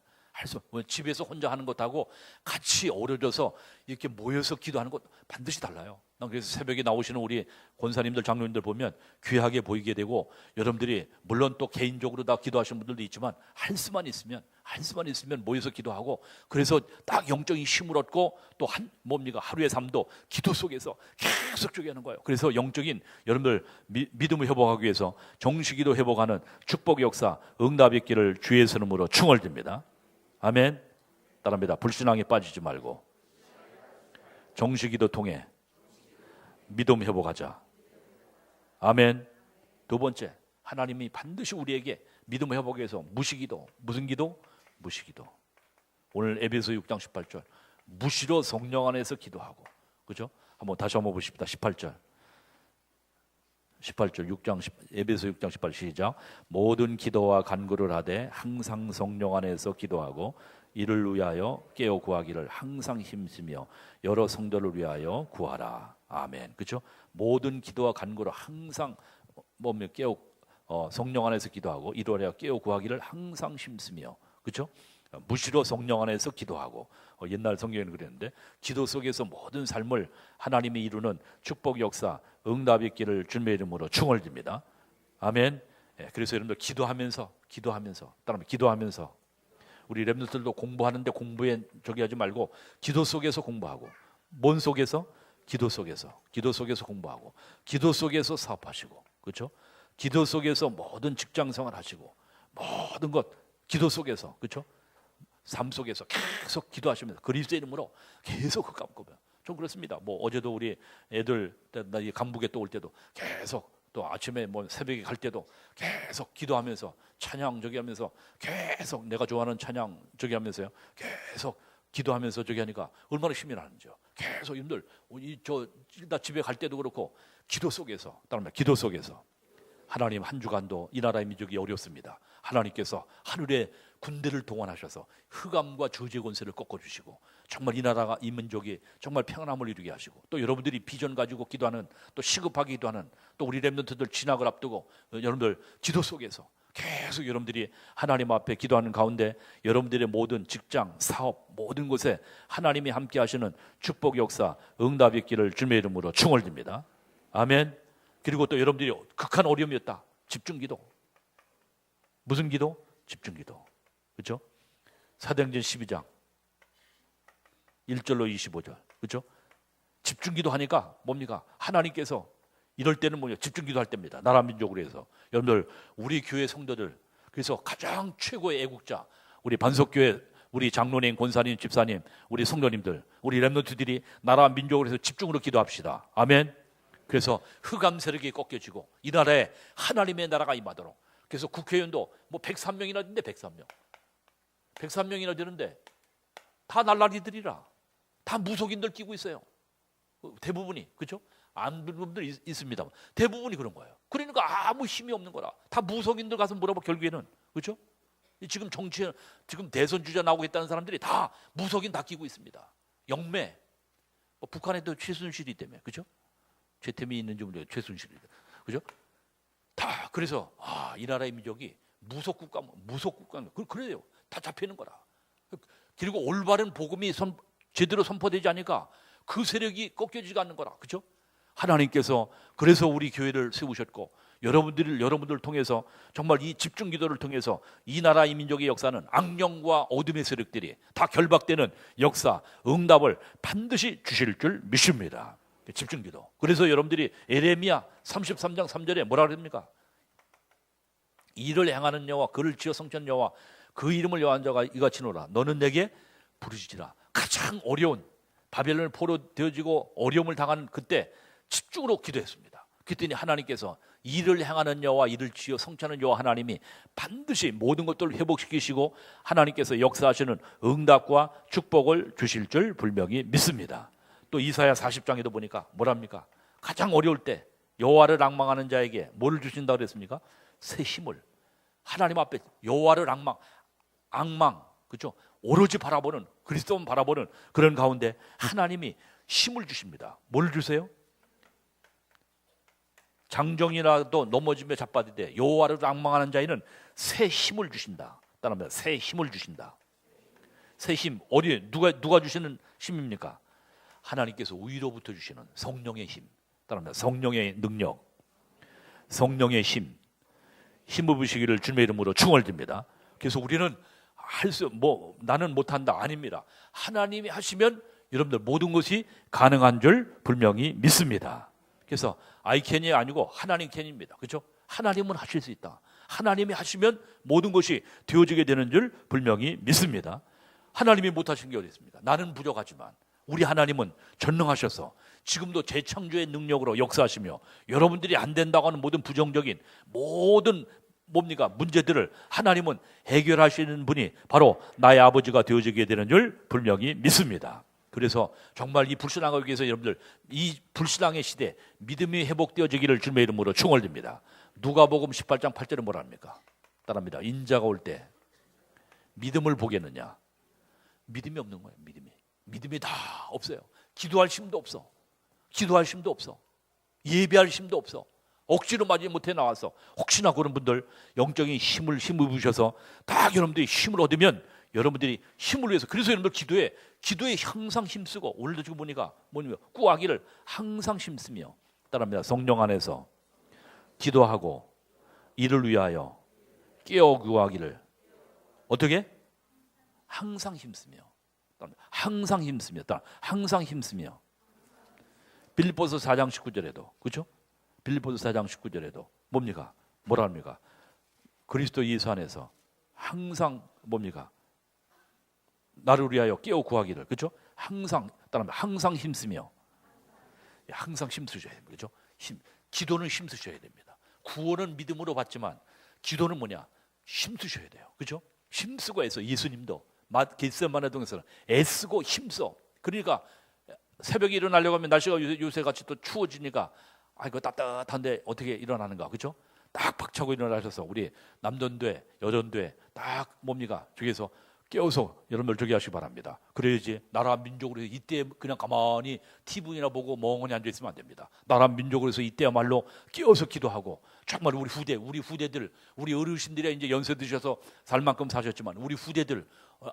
집에서 혼자 하는 것하고 같이 어우러져서 이렇게 모여서 기도하는 것 반드시 달라요. 난 그래서 새벽에 나오시는 우리 권사님들 장로님들 보면 귀하게 보이게 되고 여러분들이 물론 또 개인적으로 다 기도하시는 분들도 있지만 할 수만 있으면 모여서 기도하고 그래서 딱 영적인 힘을 얻고 또 뭡니까? 하루의 삶도 기도 속에서 계속 쪼개는 거예요. 그래서 영적인 여러분들 믿음을 회복하기 위해서 정식기도 회복하는 축복의 역사 응답이 있기를 주의 이름으로 축원드립니다. 아멘. 따라합니다. 불신앙에 빠지지 말고 정식기도 통해 믿음 회복하자. 아멘. 두 번째, 하나님이 반드시 우리에게 믿음 회복에 위해서 무시기도. 무슨 기도? 무시기도. 오늘 에베소 6장 18절 무시로 성령 안에서 기도하고 그죠? 다시 한번 보십시다. 18절 에베소 6장 18 시작. 모든 기도와 간구를 하되 항상 성령 안에서 기도하고 이를 위하여 깨어 구하기를 항상 힘쓰며 여러 성도를 위하여 구하라. 아멘. 그렇죠? 모든 기도와 간구를 항상 깨어 성령 안에서 기도하고 이를 위하여 깨어 구하기를 항상 힘쓰며. 그렇죠? 무시로 성령 안에서 기도하고 옛날 성경에는 그랬는데 기도 속에서 모든 삶을 하나님이 이루는 축복 역사 응답 있기를 주님의 이름으로 충을 듭니다. 아멘. 그래서 여러분들 기도하면서 따라하면 기도하면서 우리 렘넌트들도 공부하는데 공부에 저기 하지 말고 기도 속에서 공부하고 뭔 속에서? 기도 속에서 공부하고 기도 속에서 사업하시고 그렇죠? 기도 속에서 모든 직장생활 하시고 모든 것 기도 속에서 그렇죠? 삶 속에서 계속 기도하시면서 그리스도의 이름으로 계속 흑감고면 좀 그렇습니다. 어제도 우리 애들 나 간북에 또 올 때도 계속 또 아침에 새벽에 갈 때도 계속 기도하면서 찬양 저기 하면서 계속 내가 좋아하는 찬양 저기 하면서요. 계속 기도하면서 저기 하니까 얼마나 힘이 나는지요. 계속 여러분들 나 집에 갈 때도 그렇고 기도 속에서 따라합니다. 기도 속에서 하나님 한 주간도 이 나라의 민족이 어렵습니다. 하나님께서 하늘에 군대를 동원하셔서 흑암과 저주의 권세를 꺾어주시고 정말 이 나라가 이 민족이 정말 평안함을 이루게 하시고 또 여러분들이 비전 가지고 기도하는 또 시급하게 기도하는 또 우리 렘넌트들 진학을 앞두고 여러분들 기도 속에서 계속 여러분들이 하나님 앞에 기도하는 가운데 여러분들의 모든 직장, 사업 모든 곳에 하나님이 함께 하시는 축복 역사 응답 있기를 주님의 이름으로 충원드립니다. 아멘. 그리고 또 여러분들이 극한 어려움이었다. 집중기도. 무슨 기도? 집중기도. 그렇죠? 사도행전 12장 1절로 25절. 그렇죠? 집중기도 하니까 뭡니까? 하나님께서 이럴 때는 집중기도 할 때입니다. 나라 민족으로 해서. 여러분들 우리 교회 성도들 그래서 가장 최고의 애국자 우리 반석교회 우리 장로님, 권사님, 집사님, 우리 성도님들, 우리 렘넌트들이 나라 민족으로 해서 집중으로 기도합시다. 아멘. 그래서 흑암 세력이 꺾여지고 이 나라에 하나님의 나라가 임하도록. 그래서 국회의원도 103명이나 되는데 103명이나 되는데 다 날라리들이라 다 무속인들 끼고 있어요. 대부분이. 그렇죠? 안 되는 분들 있습니다. 대부분이 그런 거예요. 그러니까 아무 힘이 없는 거라. 다 무속인들 가서 물어봐 결국에는. 그렇죠? 지금 지금 대선 주자 나오고 있다는 사람들이 다 무속인 다 끼고 있습니다. 영매. 북한에도 최순실이 때문에. 그렇죠? 최태민이 있는지 모르겠어요. 최순실이. 그죠? 다 그래서 이 나라의 민족이 무속국가 그래요. 다 잡히는 거라. 그리고 올바른 복음이 제대로 선포되지 않으니까 그 세력이 꺾여지지 않는 거라. 그죠? 하나님께서 그래서 우리 교회를 세우셨고 여러분들을 통해서 정말 이 집중 기도를 통해서 이 나라 이 민족의 역사는 악령과 어둠의 세력들이 다 결박되는 역사 응답을 반드시 주실 줄 믿습니다. 집중기도. 그래서 여러분들이 에레미야 33장 3절에 뭐라 그럽니까? 이를 행하는 여호와 그를 지어 성취한 여호와 그 이름을 여호와한 자가 이같이노라. 너는 내게 부르짖으라. 가장 어려운 바벨론의 포로 되어지고 어려움을 당하는 그때 집중으로 기도했습니다. 그랬더니 하나님께서 이를 행하는 여호와 이를 지어 성취하는 여호와 하나님이 반드시 모든 것들을 회복시키시고 하나님께서 역사하시는 응답과 축복을 주실 줄 분명히 믿습니다. 또 이사야 40장에도 보니까 뭐랍니까? 가장 어려울 때 여호와를 앙망하는 자에게 뭐를 주신다고 그랬습니까? 새 힘을. 하나님 앞에 여호와를 앙망 그렇죠? 오로지 바라보는 그리스도만 바라보는 그런 가운데 하나님이 힘을 주십니다. 뭘 주세요? 장정이라도 넘어지며 자빠지되 여호와를 앙망하는 자에는 새 힘을 주신다. 따라합니다. 새 힘을 주신다. 새 힘 어디 누가 주시는 힘입니까? 하나님께서 위로부터 주시는 성령의 힘. 따라합니다. 성령의 능력, 성령의 힘을 부시기를 주님의 이름으로 축원드립니다. 그래서 우리는 나는 못한다 아닙니다. 하나님이 하시면 여러분들 모든 것이 가능한 줄 분명히 믿습니다. 그래서 I can이 아니고 하나님 can입니다. 그렇죠? 하나님은 하실 수 있다. 하나님이 하시면 모든 것이 되어지게 되는 줄 분명히 믿습니다. 하나님이 못하신 게 어디 있습니까? 나는 부족하지만 우리 하나님은 전능하셔서 지금도 재창조의 능력으로 역사하시며 여러분들이 안 된다고 하는 모든 부정적인 모든 문제들을 하나님은 해결하시는 분이 바로 나의 아버지가 되어지게 되는 줄 분명히 믿습니다. 그래서 정말 이 불신앙을 위해서 여러분들 이 불신앙의 시대 믿음이 회복되어지기를 주님의 이름으로 축원드립니다. 누가복음 18장 8절에 뭐라 합니까? 따라합니다. 인자가 올 때 믿음을 보겠느냐? 믿음이 없는 거예요. 믿음이 다 없어요. 기도할 힘도 없어. 예배할 힘도 없어. 억지로 맞이 못해 나와서 혹시나 그런 분들 영적인 힘을 입으셔서 딱 여러분들이 힘을 얻으면 여러분들이 힘을 위해서 그래서 여러분들 기도에 항상 힘쓰고 오늘도 지금 보니까 뭐냐면 구하기를 항상 힘쓰며 따라합니다. 성령 안에서 기도하고 이를 위하여 깨어 구하기를 어떻게? 항상 힘쓰며 빌립보서 4장 19절에도 그렇죠? 빌립보서 4장 19절에도 뭡니까? 뭐라 합니까? 그리스도 예수 안에서 항상 뭡니까? 나를 위하여 깨어 구하기를 그렇죠? 항상 따라합니다. 항상 힘쓰며 항상 힘쓰셔야 됩니다. 그렇죠? 기도는 힘쓰셔야 됩니다. 구원은 믿음으로 받지만 기도는 뭐냐? 힘쓰셔야 돼요. 그렇죠? 힘쓰고 해서 예수님도 겟세마네 동에서는 애쓰고 힘써. 그러니까 새벽에 일어나려고 하면 날씨가 요새 같이 또 추워지니까 이거 따뜻한데 어떻게 일어나는가, 그렇죠? 딱 박차고 일어나셔서 우리 남전대, 여전대 딱 뭡니까? 저기서 깨워서 여러분들 저기 하시기 바랍니다. 그래야지 나라 민족으로 이때 그냥 가만히 TV나 보고 멍하니 앉아 있으면 안 됩니다. 나라 민족으로 해서 이때야말로 깨워서 기도하고 정말 우리 후대들, 우리 어르신들이 이제 연세 드셔서 살 만큼 사셨지만 우리 후대들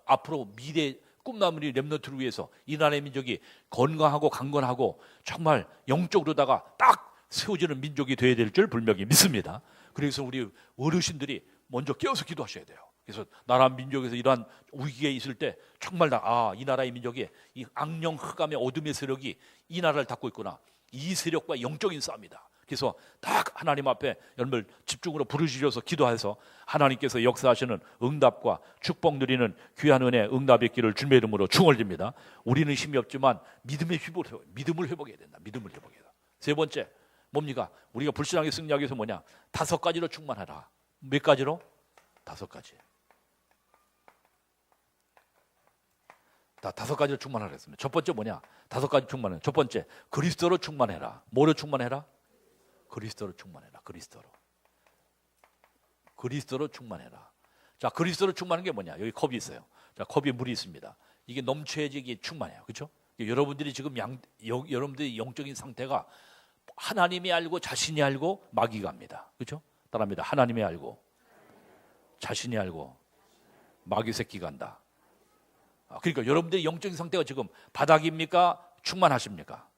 앞으로 미래 꿈나무리 렘넌트를 위해서 이 나라의 민족이 건강하고 강건하고 정말 영적으로다가 딱 세워지는 민족이 되어야 될 줄 분명히 믿습니다. 그래서 우리 어르신들이 먼저 깨워서 기도하셔야 돼요. 그래서 나라 민족에서 이러한 위기에 있을 때 정말 이 나라의 민족이 이 악령 흑암의 어둠의 세력이 이 나라를 닫고 있구나. 이 세력과 영적인 싸움이다. 그래서 딱 하나님 앞에 여러분들 집중으로 부르짖어서 기도해서 하나님께서 역사하시는 응답과 축복 누리는 귀한 은혜 응답이 있기를 주님의 이름으로 축원드립니다. 우리는 힘이 없지만 믿음을 회복해야 된다. 믿음을 회복해야 된다. 세 번째 뭡니까? 우리가 불신앙에 승리하기 위해서 뭐냐? 5가지로 충만하라. 몇 가지로? 5가지. 5가지로 충만하라 했습니다. 첫 번째 뭐냐? 5가지 충만해. 첫 번째 그리스도로 충만해라. 뭐로 충만해라? 그리스도로 충만해라. 그리스도로 충만해라. 자, 그리스도로 충만한 게 뭐냐? 여기 컵이 있어요. 자, 컵에 물이 있습니다. 이게 넘쳐야지 이게 충만해요. 그렇죠? 여러분들이 지금 여러분들의 영적인 상태가 하나님이 알고 자신이 알고 마귀가 합니다. 그렇죠? 따라합니다. 하나님이 알고 자신이 알고 마귀 새끼가 한다. 그러니까 여러분들의 영적인 상태가 지금 바닥입니까? 충만하십니까?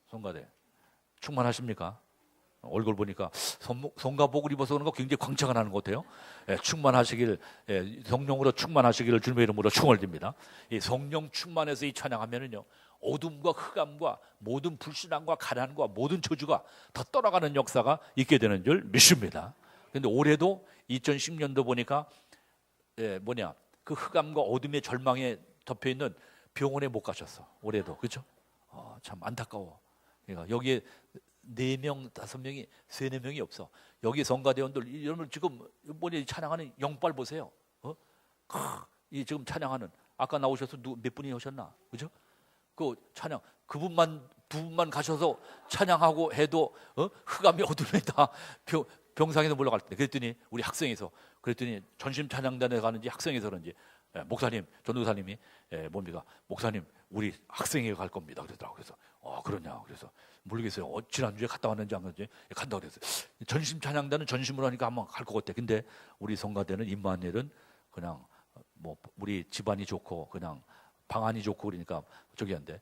성가대 충만하십니까? 얼굴 보니까 성가복을 입어서 그런 거 굉장히 광채가 나는 것 같아요. 충만하시길, 성령으로 충만하시기를 주님의 이름으로 축원드립니다. 이 성령 충만해서 이 찬양하면은요, 어둠과 흑암과 모든 불신앙과 가난과 모든 저주가 다 떠나가는 역사가 있게 되는 줄 믿습니다. 그런데 올해도 2010년도 보니까 그 흑암과 어둠의 절망에 덮여 있는 병원에 못 가셨어. 올해도 그렇죠? 참 안타까워. 그러니까 여기에 4명, 5명이 3-4명이 없어. 여기 성가대원들 여러분 지금 찬양하는 영빨 보세요. 이 지금 찬양하는 아까 나오셔서 몇 분이 오셨나? 그죠? 그 찬양 그분만 두 분만 가셔서 찬양하고 해도 흑암이 어둠에 다 병상에서 몰려갈 때 그랬더니 우리 학생에서 그랬더니 전심 찬양단에 가는지 학생에서 그런지 목사님 전도사님이 뭡니까? 목사님 우리 학생회 갈 겁니다. 그러더라고. 그래서 그러냐? 그래서 모르겠어요. 지난주에 갔다 왔는지 안 갔는지 간다고 그랬어요. 전심 찬양단은 전심으로 하니까 한번 갈 것 같아. 근데 우리 성가대는 임마누엘은 그냥 우리 집안이 좋고 그냥 방안이 좋고 그러니까 저기 한데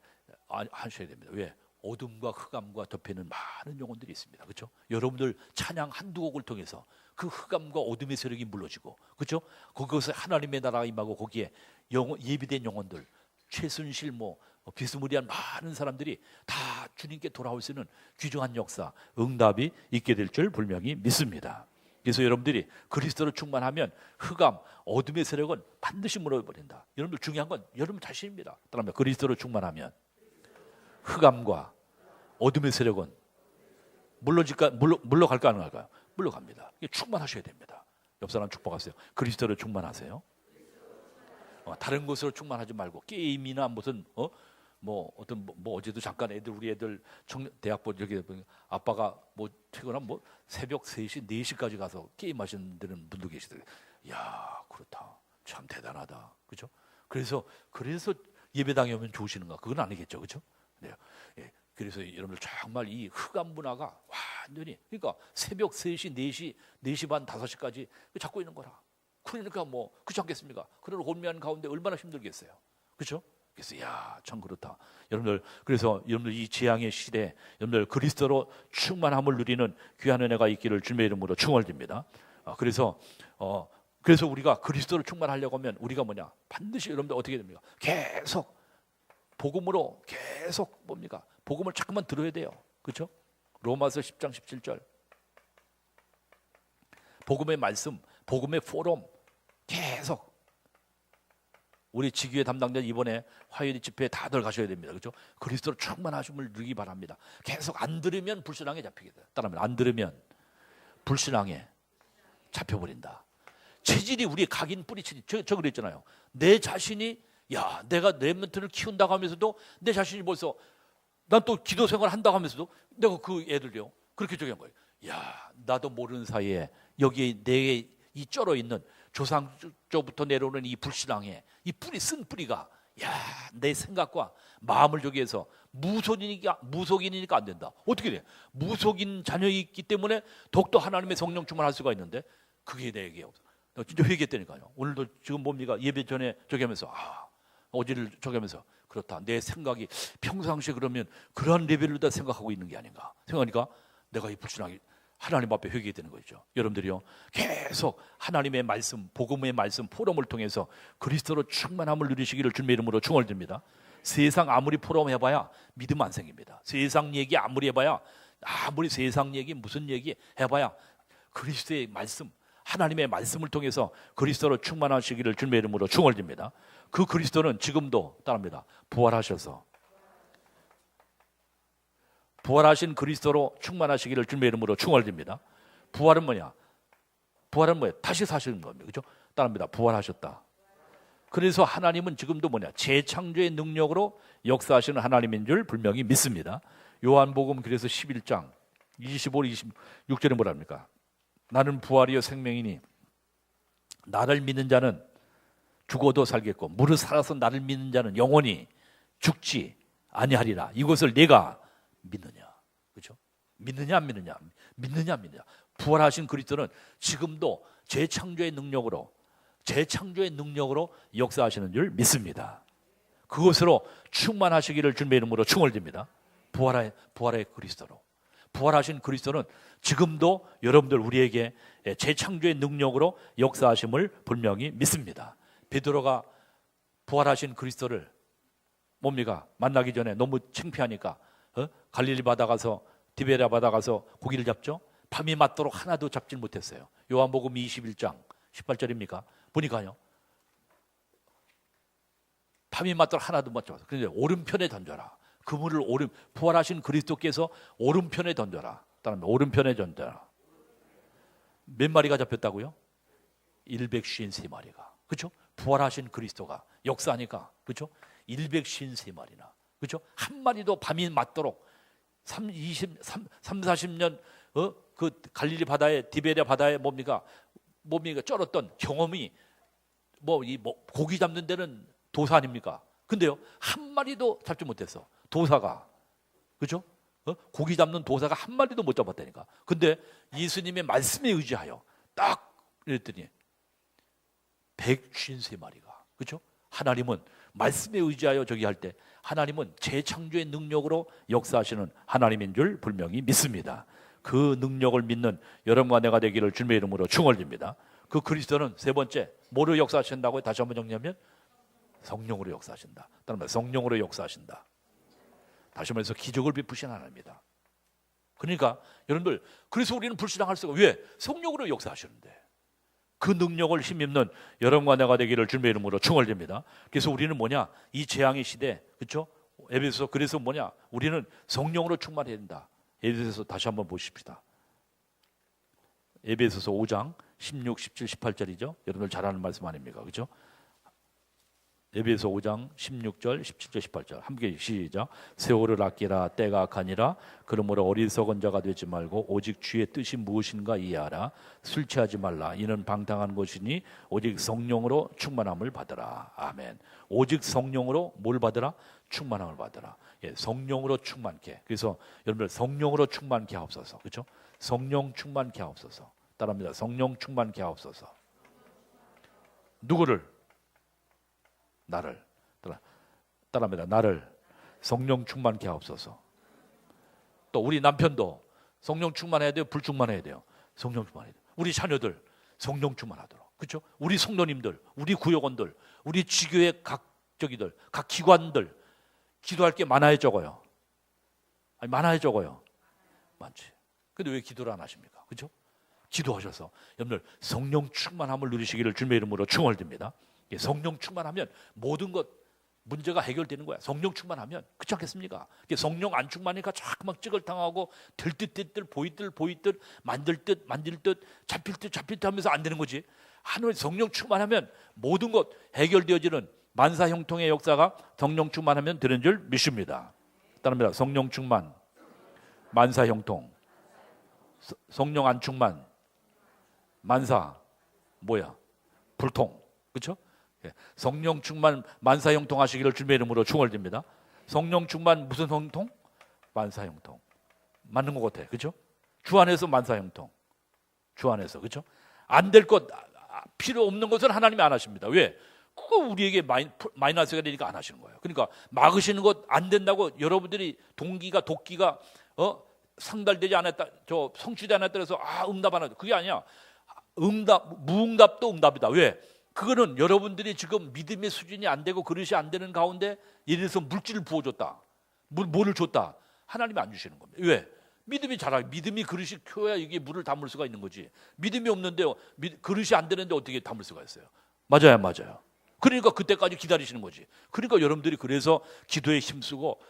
하셔야 됩니다. 왜? 어둠과 흑암과 덮이는 많은 영혼들이 있습니다. 그렇죠? 여러분들 찬양 한두 곡을 통해서 그 흑암과 어둠의 세력이 물러지고 그렇죠? 그것에 하나님의 나라가 임하고 거기에 예비된 영혼들 최순실 비스무리한 많은 사람들이 다 주님께 돌아올 수 있는 귀중한 역사 응답이 있게 될 줄 분명히 믿습니다. 그래서 여러분들이 그리스도로 충만하면 흑암 어둠의 세력은 반드시 무너버린다. 여러분들 중요한 건 여러분 자신입니다. 따라합니다. 그리스도로 충만하면 흑암과 어둠의 세력은 물러갈까 안 갈까요? 물러갑니다. 충만하셔야 됩니다. 옆 사람 축복하세요. 그리스도로 충만하세요. 다른 것으로 충만하지 말고 게임이나 무슨 뭐 어떤 뭐 어제도 잠깐 우리 애들 대학 저기 아빠가 뭐 퇴근하면 뭐 새벽 3시 4시까지 가서 게임 하시는 분도 계시더라고요. 야, 그렇다. 참 대단하다. 그죠? 그래서 예배당에 오면 좋으시는가? 그건 아니겠죠. 그죠? 네. 예. 그래서 여러분들 정말 이 흑암 문화가 완전히, 그러니까 새벽 3시, 4시, 4시 반, 5시까지 잡고 있는 거라. 그러니까 뭐 그렇지 않겠습니까? 그런 혼미한 가운데 얼마나 힘들겠어요. 그렇죠? 그래서 참 그렇다. 여러분들, 그래서 여러분들 이 재앙의 시대, 여러분들 그리스도로 충만함을 누리는 귀한 은혜가 있기를 주님의 이름으로 축원드립니다. 그래서 우리가 그리스도로 충만하려고 하면 우리가 뭐냐? 반드시 여러분들 어떻게 됩니까? 계속 복음으로 계속 뭡니까? 복음을 자꾸만 들어야 돼요. 그렇죠? 로마서 10장 17절. 복음의 말씀, 복음의 포럼 계속 우리 지교회 담당자 이번에 화요일 집회에 다들 가셔야 됩니다. 그렇죠? 그리스도로 충만하심을 누리기 바랍니다. 계속 안 들으면 불신앙에 잡히게 돼요. 따라하면 안 들으면 불신앙에 잡혀버린다. 체질이 우리의 각인 뿌리치지. 저 그랬잖아요. 내 자신이 내가 렘넌트를 키운다고 하면서도 내 자신이 벌써 난 또 기도 생활 한다고 하면서도 내가 그 애들요 그렇게 저기 한 거예요. 나도 모르는 사이에 여기에 내게 이 쩔어 있는 조상 쪽부터 내려오는 이 불신앙의 이 뿌리, 쓴 뿌리가 내 생각과 마음을 저기 해서 무속인이니까 안 된다. 어떻게 돼? 무속인 자녀이기 때문에 더욱더 하나님의 성령 충만할 수가 있는데 그게 내게 없어. 진짜 회개했다니까요. 오늘도 지금 뭡니까? 예배 전에 저기 하면서 어제를 저기 하면서 그렇다. 내 생각이 평상시에 그러면 그러한 레벨로 다 생각하고 있는 게 아닌가 생각하니까 내가 이 불신앙이 하나님 앞에 회개되는 거죠. 여러분들이요 계속 하나님의 말씀, 복음의 말씀 포럼을 통해서 그리스도로 충만함을 누리시기를 주님의 이름으로 축원드립니다. 세상 아무리 포럼 해봐야 믿음 안 생깁니다. 세상 얘기 아무리 해봐야 아무리 세상 얘기 무슨 얘기 해봐야 그리스도의 말씀, 하나님의 말씀을 통해서 그리스도로 충만하시기를 주님의 이름으로 축원드립니다. 그 그리스도는 지금도 따릅니다. 부활하신 그리스도로 충만하시기를 주님의 이름으로 축원드립니다. 부활은 뭐냐? 부활은 뭐예요? 다시 사시는 겁니다. 그렇죠? 따릅니다. 부활하셨다. 그래서 하나님은 지금도 뭐냐? 재창조의 능력으로 역사하시는 하나님인 줄 분명히 믿습니다. 요한복음 그래서 11장 25, 26절에 뭐라 합니까? 나는 부활이요 생명이니 나를 믿는 자는 죽어도 살겠고 무릇 살아서 나를 믿는 자는 영원히 죽지 아니하리라. 이것을 내가 믿느냐? 그렇죠? 믿느냐 안 믿느냐? 믿느냐 안 믿느냐? 부활하신 그리스도는 지금도 재창조의 능력으로 역사하시는 줄 믿습니다. 그것으로 충만하시기를 주님의 이름으로 축원드립니다. 부활의 그리스도로. 부활하신 그리스도는 지금도 여러분들 우리에게 재창조의 능력으로 역사하심을 분명히 믿습니다. 베드로가 부활하신 그리스도를 뭡니까? 만나기 전에 너무 창피하니까 갈릴리 바다 가서 디베랴 바다 가서 고기를 잡죠. 밤이 맞도록 하나도 잡질 못했어요. 요한복음 21장 18절입니까? 보니까요 밤이 맞도록 하나도 못 잡았어요. 그런데 오른편에 던져라. 그물을 부활하신 그리스도께서 오른편에 던져라. 따라합니다. 오른편에 던져라. 몇 마리가 잡혔다고요? 153마리가. 그렇죠? 부활하신 그리스도가 역사하니까. 그렇죠? 153마리나. 그렇죠? 한 마리도 밤이 맞도록 40년 그 갈릴리 바다에 디베랴 바다에 뭡니까 쩔었던 경험이 고기 잡는 데는 도사 아닙니까? 근데요 한 마리도 잡지 못했어. 도사가. 그렇죠? 고기 잡는 도사가 한 마리도 못 잡았다니까. 근데 예수님의 말씀에 의지하여 딱 이랬더니 153마리가. 그렇죠? 하나님은 말씀에 의지하여 저기 할 때 하나님은 재창조의 능력으로 역사하시는 하나님인 줄 분명히 믿습니다. 그 능력을 믿는 여러분과 내가 되기를 주님의 이름으로 축원드립니다. 그 그리스도는 세 번째 뭐로 역사하신다고요? 다시 한번 정리하면 성령으로 역사하신다. 따라서 성령으로 역사하신다. 다시 말해서 기적을 베푸신 하나님입니다. 그러니까 여러분들 그래서 우리는 불신앙할 수가 왜? 성령으로 역사하시는데 그 능력을 힘입는 여러분과 내가 되기를 주님의 이름으로 축원드립니다. 그래서 우리는 뭐냐? 이 재앙의 시대, 그렇죠? 에베소서 그래서 뭐냐? 우리는 성령으로 충만해야 된다. 에베소서 다시 한번 보십시다. 에베소서 5장 16, 17, 18절이죠. 여러분들 잘 아는 말씀 아닙니까? 그렇죠? 에베소 5장 16절, 17절, 18절 함께 시작. 세월을 아끼라 때가 악하니라. 그러므로 어리석은 자가 되지 말고 오직 주의 뜻이 무엇인가 이해하라. 술 취하지 말라. 이는 방탕한 것이니 오직 성령으로 충만함을 받으라. 아멘. 오직 성령으로 뭘 받으라? 충만함을 받으라. 예, 성령으로 충만케. 그래서 여러분들 성령으로 충만케 하옵소서. 그렇죠? 성령 충만케 하옵소서. 따라합니다. 성령 충만케 하옵소서. 누구를? 나를. 따라합니다. 나를 성령 충만케 하옵소서. 또 우리 남편도 성령 충만해야 돼요? 불충만해야 돼요? 성령 충만해야 돼요. 우리 자녀들 성령 충만하도록. 그렇죠? 우리 성도님들, 우리 구역원들, 우리 지교의 각 저기들, 각 기관들 기도할 게 많아요, 적어요? 아니, 많아요, 적어요? 많지. 근데 왜 기도를 안 하십니까? 그렇죠? 기도하셔서 여러분들 성령 충만함을 누리시기를 주님의 이름으로 축원드립니다. 성령 충만하면 모든 것 문제가 해결되는 거야. 성령 충만하면. 그렇지 않겠습니까? 성령 안 충만하니까 자꾸 막 찌글당하고 될 듯 될 듯 보일 듯 만들 듯 잡힐 듯 하면서 안 되는 거지. 하나님 성령 충만하면 모든 것 해결되어지는 만사형통의 역사가 성령 충만하면 되는 줄 믿습니다. 따릅니다. 성령 충만, 만사형통. 성령 안 충만, 만사 뭐야? 불통. 그렇죠? 성령 충만 만사형통 하시기를 주님의 이름으로 축원드립니다. 성령 충만 무슨 형통? 만사형통. 맞는 것 같아. 그렇죠? 주 안에서 만사형통. 주 안에서. 그렇죠? 안 될 것, 필요 없는 것은 하나님이 안 하십니다. 왜? 그거 우리에게 마이너스가 되니까 안 하시는 거예요. 그러니까 막으시는 것 안 된다고 여러분들이 도끼가 상달되지 않았다, 성취되지 않았다 해서 응답 안 하죠. 그게 아니야. 무응답도 응답이다. 왜? 그거는 여러분들이 지금 믿음의 수준이 안 되고 그릇이 안 되는 가운데 예를 들어서 물질을 부어줬다. 물을 줬다. 하나님이 안 주시는 겁니다. 왜? 믿음이 자라. 믿음이 그릇이 켜야 이게 물을 담을 수가 있는 거지. 믿음이 없는데 그릇이 안 되는데 어떻게 담을 수가 있어요? 맞아요, 맞아요. 그러니까 그때까지 기다리시는 거지. 그러니까 여러분들이 그래서 기도에 힘쓰고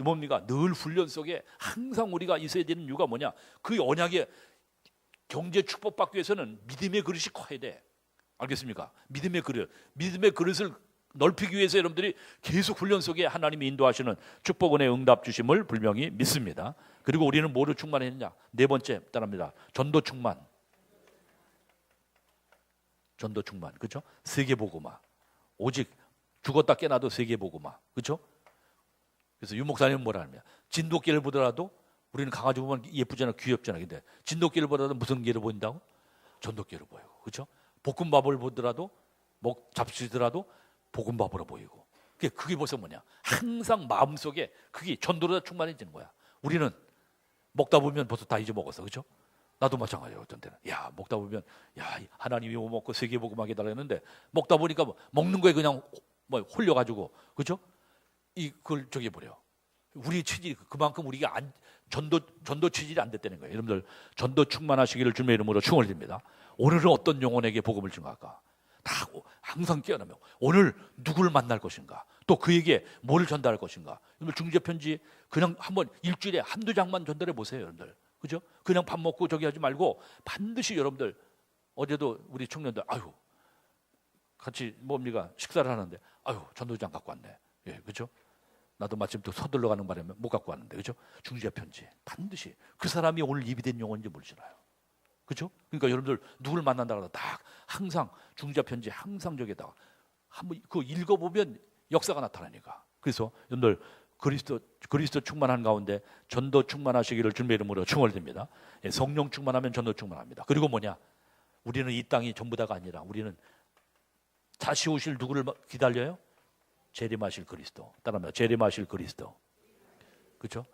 뭡니까? 늘 훈련 속에 항상 우리가 있어야 되는 이유가 뭐냐? 그 언약의 경제 축복받기 위해서는 믿음의 그릇이 커야 돼. 알겠습니까? 믿음의 그릇을 넓히기 위해서 여러분들이 계속 훈련 속에 하나님이 인도하시는 축복 은혜 응답 주심을 분명히 믿습니다. 그리고 우리는 뭐로 충만했느냐? 네 번째 따릅니다. 전도 충만. 그렇죠? 세계복음화. 오직 죽었다 깨나도 세계복음화. 그렇죠? 그래서 유 목사님은 뭐라 하냐? 진돗개를 보더라도 우리는 강아지 보면 예쁘잖아, 귀엽잖아. 근데 진돗개를 보더라도 무슨 개를 보인다고? 전도개로 보이고. 그렇죠? 볶음밥을 보더라도 잡수더라도 볶음밥으로 보이고. 그게 벌써 뭐냐? 항상 마음속에 그게 전도로 충만해지는 거야. 우리는 먹다 보면 벌써 다 잊어먹었어. 그렇죠? 나도 마찬가지예요. 어떤 때는 먹다 보면 하나님이 뭐 먹고 세계복음하게 달라 했는데 먹다 보니까 먹는 거에 그냥 홀려가지고. 그렇죠? 그걸 저기 버려. 우리 취질 그만큼 우리가 전도 취질이 안 됐다는 거예요. 여러분들 전도 충만하시기를 주님의 이름으로 축원드립니다. 오늘은 어떤 영혼에게 복음을 증거할까? 다 항상 깨어나며 오늘 누구를 만날 것인가? 또 그에게 뭘 전달할 것인가? 여러분 중재 편지 그냥 한번 일주일에 한두 장만 전달해 보세요, 여러분들. 그죠? 그냥 밥 먹고 저기 하지 말고 반드시 여러분들 어제도 우리 청년들 같이 뭡니까? 식사를 하는데 전도장 갖고 왔네. 예, 그죠? 나도 마침 또 서둘러 가는 바람에 못 갖고 왔는데, 그죠? 중재 편지 반드시 그 사람이 오늘 입이 된 영혼인지 몰라요. 그렇죠? 그러니까 여러분들 누구를 만난다고 다 항상 중재 편지 항상 저기다가 한번 그거 읽어보면 역사가 나타나니까. 그래서 여러분들 그리스도 충만한 가운데 전도 충만하시기를 주님의 이름으로 축원드립니다. 성령 충만하면 전도 충만합니다. 그리고 뭐냐? 우리는 이 땅이 전부 다가 아니라 우리는 다시 오실 누구를 기다려요? 재림하실 그리스도. 따라합니다. 재림하실 그리스도. 그렇죠?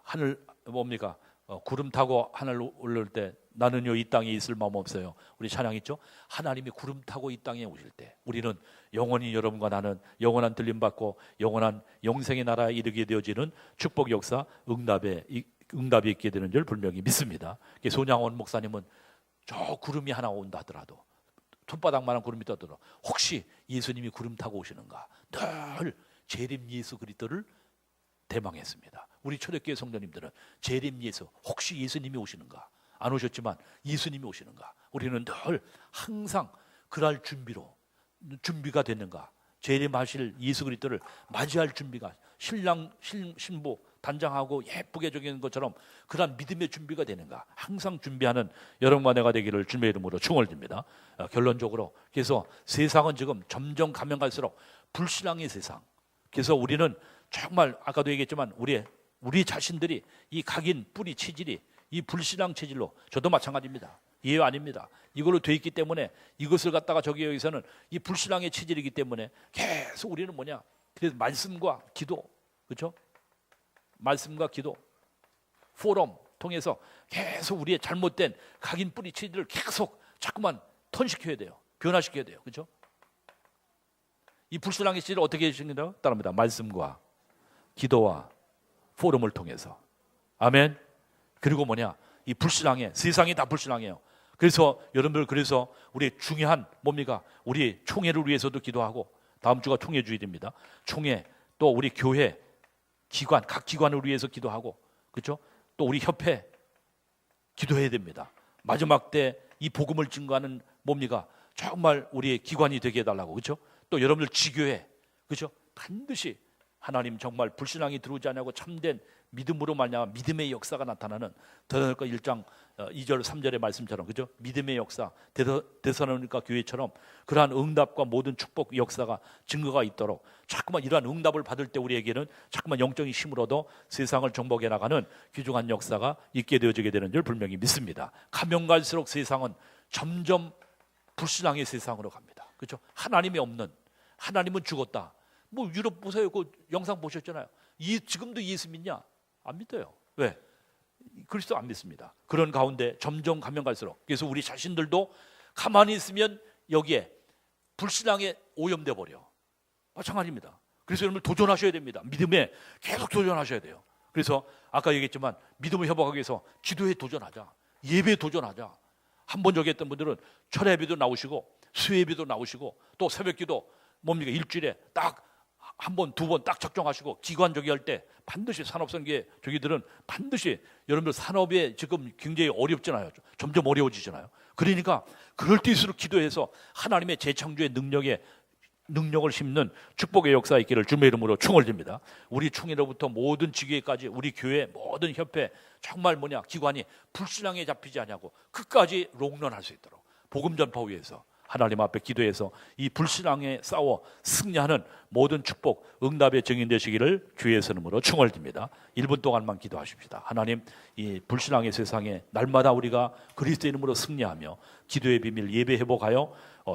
하늘 뭡니까? 구름 타고 하늘 올릴 때 나는요 이 땅에 있을 마음 없어요. 우리 찬양 있죠? 하나님이 구름 타고 이 땅에 오실 때 우리는 영원히 여러분과 나는 영원한 들림 받고 영원한 영생의 나라에 이르게 되어지는 축복 역사 응답이 있게 되는 줄 분명히 믿습니다. 손양원 목사님은 저 구름이 하나 온다 하더라도 손바닥만한 구름이 떠들어 혹시 예수님이 구름 타고 오시는가 늘 재림 예수 그리스도를 대망했습니다. 우리 초대교회 성도님들은 재림 예수 혹시 예수님이 오시는가 안 오셨지만 예수님이 오시는가 우리는 늘 항상 그날 준비가 됐는가 재림하실 예수 그리스도를 맞이할 준비가 신랑 신부 단장하고 예쁘게 적인 것처럼 그런 믿음의 준비가 되는가 항상 준비하는 여러분과 내가 되기를 주님의 이름으로 축원드립니다. 결론적으로 그래서 세상은 지금 점점 가면 갈수록 불신앙의 세상. 그래서 우리는 정말 아까도 얘기했지만 우리 자신들이 이 각인 뿌리 체질이 이 불신앙 체질로 저도 마찬가지입니다. 예외 아닙니다. 이걸로 돼 있기 때문에 이것을 갖다가 여기서는 이 불신앙의 체질이기 때문에 계속 우리는 뭐냐? 그래서 말씀과 기도, 그렇죠? 말씀과 기도, 포럼 통해서 계속 우리의 잘못된 각인 뿌리 체질을 계속 자꾸만 턴시켜야 돼요. 변화시켜야 돼요. 그렇죠? 이 불신앙의 체질을 어떻게 해주신다고? 따릅니다. 말씀과 기도와 포럼을 통해서. 아멘. 그리고 뭐냐? 이 불신앙에 세상이 다 불신앙이에요. 그래서 여러분들 그래서 우리 중요한 뭡니까? 우리 총회를 위해서도 기도하고 다음 주가 총회 주일입니다. 총회 또 우리 교회 기관 각 기관을 위해서 기도하고 그렇죠? 또 우리 협회 기도해야 됩니다. 마지막 때 이 복음을 증거하는 뭡니까? 정말 우리의 기관이 되게 해달라고 그렇죠? 또 여러분들 지교회 그렇죠? 반드시 하나님 정말 불신앙이 들어오지 않냐고 참된 믿음으로 말미암아 믿음의 역사가 나타나는 데살로니가 1장 2절 3절의 말씀처럼 그죠? 믿음의 역사 데살로니가 교회처럼 그러한 응답과 모든 축복 역사가 증거가 있도록 자꾸만 이러한 응답을 받을 때 우리에게는 자꾸만 영적인 힘을 얻어 세상을 정복해 나가는 귀중한 역사가 있게 되어지게 되는 줄 분명히 믿습니다. 가면 갈수록 세상은 점점 불신앙의 세상으로 갑니다. 그렇죠? 하나님이 없는 하나님은 죽었다. 뭐 유럽 보세요. 그 영상 보셨잖아요. 지금도 예수 믿냐? 안 믿어요. 왜? 그리스도 안 믿습니다. 그런 가운데 점점 가면 갈수록 그래서 우리 자신들도 가만히 있으면 여기에 불신앙에 오염돼 버려. 마찬가지입니다. 그래서 여러분 도전하셔야 됩니다. 믿음에 계속 도전하셔야 돼요. 그래서 아까 얘기했지만 믿음을 회복하기 위해서 기도에 도전하자. 예배에 도전하자. 한번 저기 했던 분들은 철예배도 나오시고 수예배도 나오시고 또 새벽기도 뭡니까? 일주일에 딱 한 번, 두 번 딱 적정하시고 기관 저기 할 때 반드시 산업선계 저기들은 반드시 여러분들 산업에 지금 굉장히 어렵잖아요. 점점 어려워지잖아요. 그러니까 그럴 때일수록 기도해서 하나님의 재창조의 능력을 심는 축복의 역사 있기를 주님의 이름으로 축원드립니다. 우리 총회로부터 모든 지교회까지 우리 교회 모든 협회 정말 기관이 불신앙에 잡히지 않냐고 끝까지 롱런할 수 있도록 복음 전파 위해서 하나님 앞에 기도해서 이 불신앙에 싸워 승리하는 모든 축복 응답의 증인 되시기를 주의 이름으로 축원드립니다. 1분 동안만 기도하십시다. 하나님 이 불신앙의 세상에 날마다 우리가 그리스도 이름으로 승리하며 기도의 비밀 예배 회복하여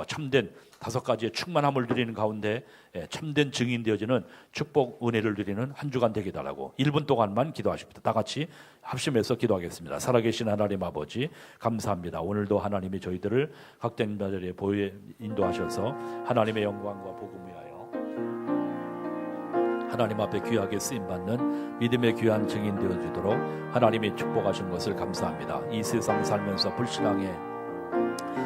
참된 5가지의 충만함을 누리는 가운데 참된 증인 되어지는 축복 은혜를 누리는 한 주간 되게 달라고 1분 동안만 기도하십시다. 다 같이 합심해서 기도하겠습니다. 살아계신 하나님 아버지 감사합니다. 오늘도 하나님이 저희들을 각된 자리에 보여 인도하셔서 하나님의 영광과 복음 위하여 하나님 앞에 귀하게 쓰임받는 믿음의 귀한 증인 되어주도록 하나님이 축복하신 것을 감사합니다. 이 세상 살면서 불신앙에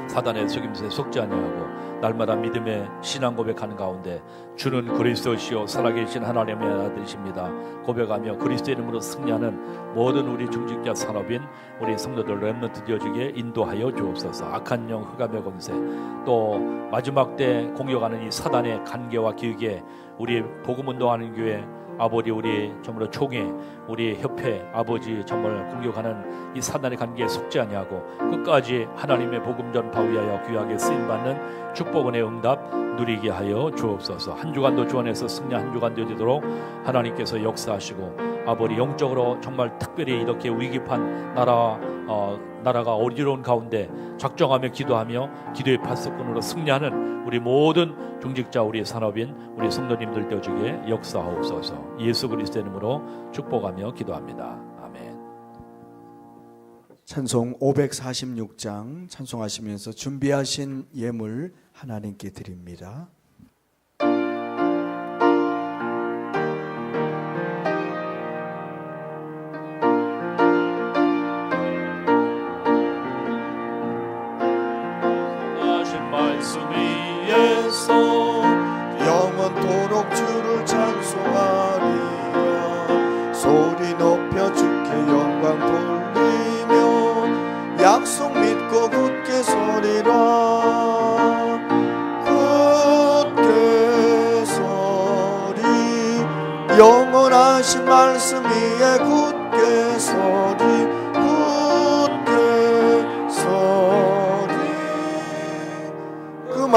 사단의 속임수에 속지 아니하고 날마다 믿음의 신앙 고백하는 가운데 주는 그리스도시요 살아계신 하나님의 아들이십니다 고백하며 그리스도 이름으로 승리하는 모든 우리 중직자 산업인 우리 성도들 렘넌트 되어지게 인도하여 주옵소서. 악한 영 흑암의 권세 또 마지막 때 공격하는 이 사단의 간계와 기획에 우리 복음 운동하는 교회 아버지 우리 정말로 총회 우리 협회 아버지 정말 공격하는 이 사단의 관계에 속지 아니하고 끝까지 하나님의 복음 전파 위하여 귀하게 쓰임받는 축복은의 응답 누리게 하여 주옵소서. 한 주간도 주원해서 승리 한 주간 되도록 하나님께서 역사하시고 아버지 영적으로 정말 특별히 이렇게 위급한 나라가 어지러운 가운데 작정하며 기도하며 기도의 파수꾼으로 승리하는 우리 모든 중직자 우리 산업인 우리 성도님들 되어주게 역사하옵소서. 예수 그리스도 이름으로 축복하며 기도합니다. 아멘. 찬송 546장 찬송하시면서 준비하신 예물 하나님께 드립니다. 영원토록 주를 찬송하리라. 소리 높여 주께 영광 돌리며 약속 믿고 굳게 서리라. 굳게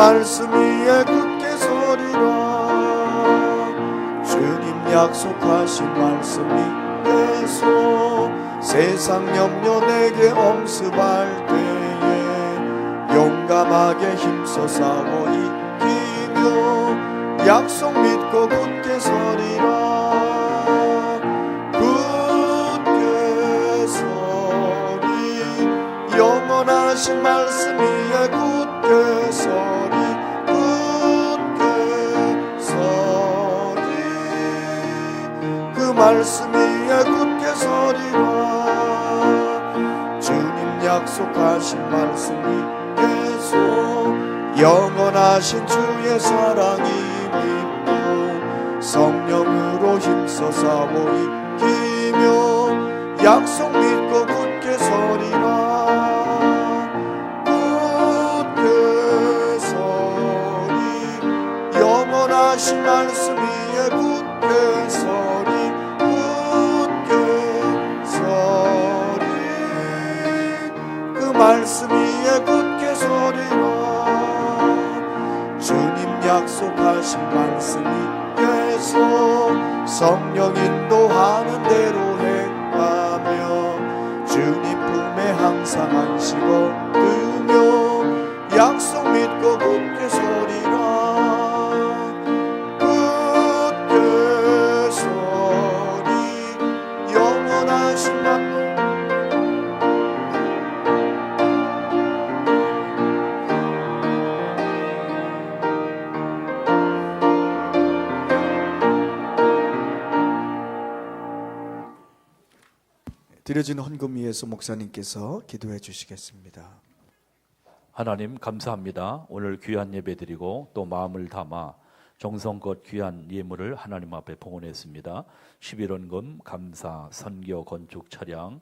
말씀 위에 굳게 서리라. 주님 약속하신 말씀 위에서 세상 염려 내게 엄습할 때에 용감하게 힘써 싸워 이기며 약속 믿고 굳게 서리라. 굳게 서리 영원하신 말씀 위에 굳게 서리. 굳게 서리 그 말씀 위에 굳게 서리라. 주님 약속하신 말씀 위에서 영원하신 주의 사랑이 믿고 성령으로 힘써 싸워 이기며 약속 믿고 굳게 서리라. 굳게 서리 영원하신 말씀 위에 굳게 서리. 굳게 서리 그 말씀 위에 굳게 서리라. 주님 약속하신 말씀 위에서 성령 인도하는 대로 행하며 주님 품에 항상 안식 얻으며 약속 믿고 굳게 서리라. 굳게 서리 영원하신 말 드려진 헌금 위에서 목사님께서 기도해 주시겠습니다. 하나님 감사합니다. 오늘 귀한 예배 드리고 또 마음을 담아 정성껏 귀한 예물을 하나님 앞에 봉헌했습니다. 11원금, 감사, 선교, 건축, 차량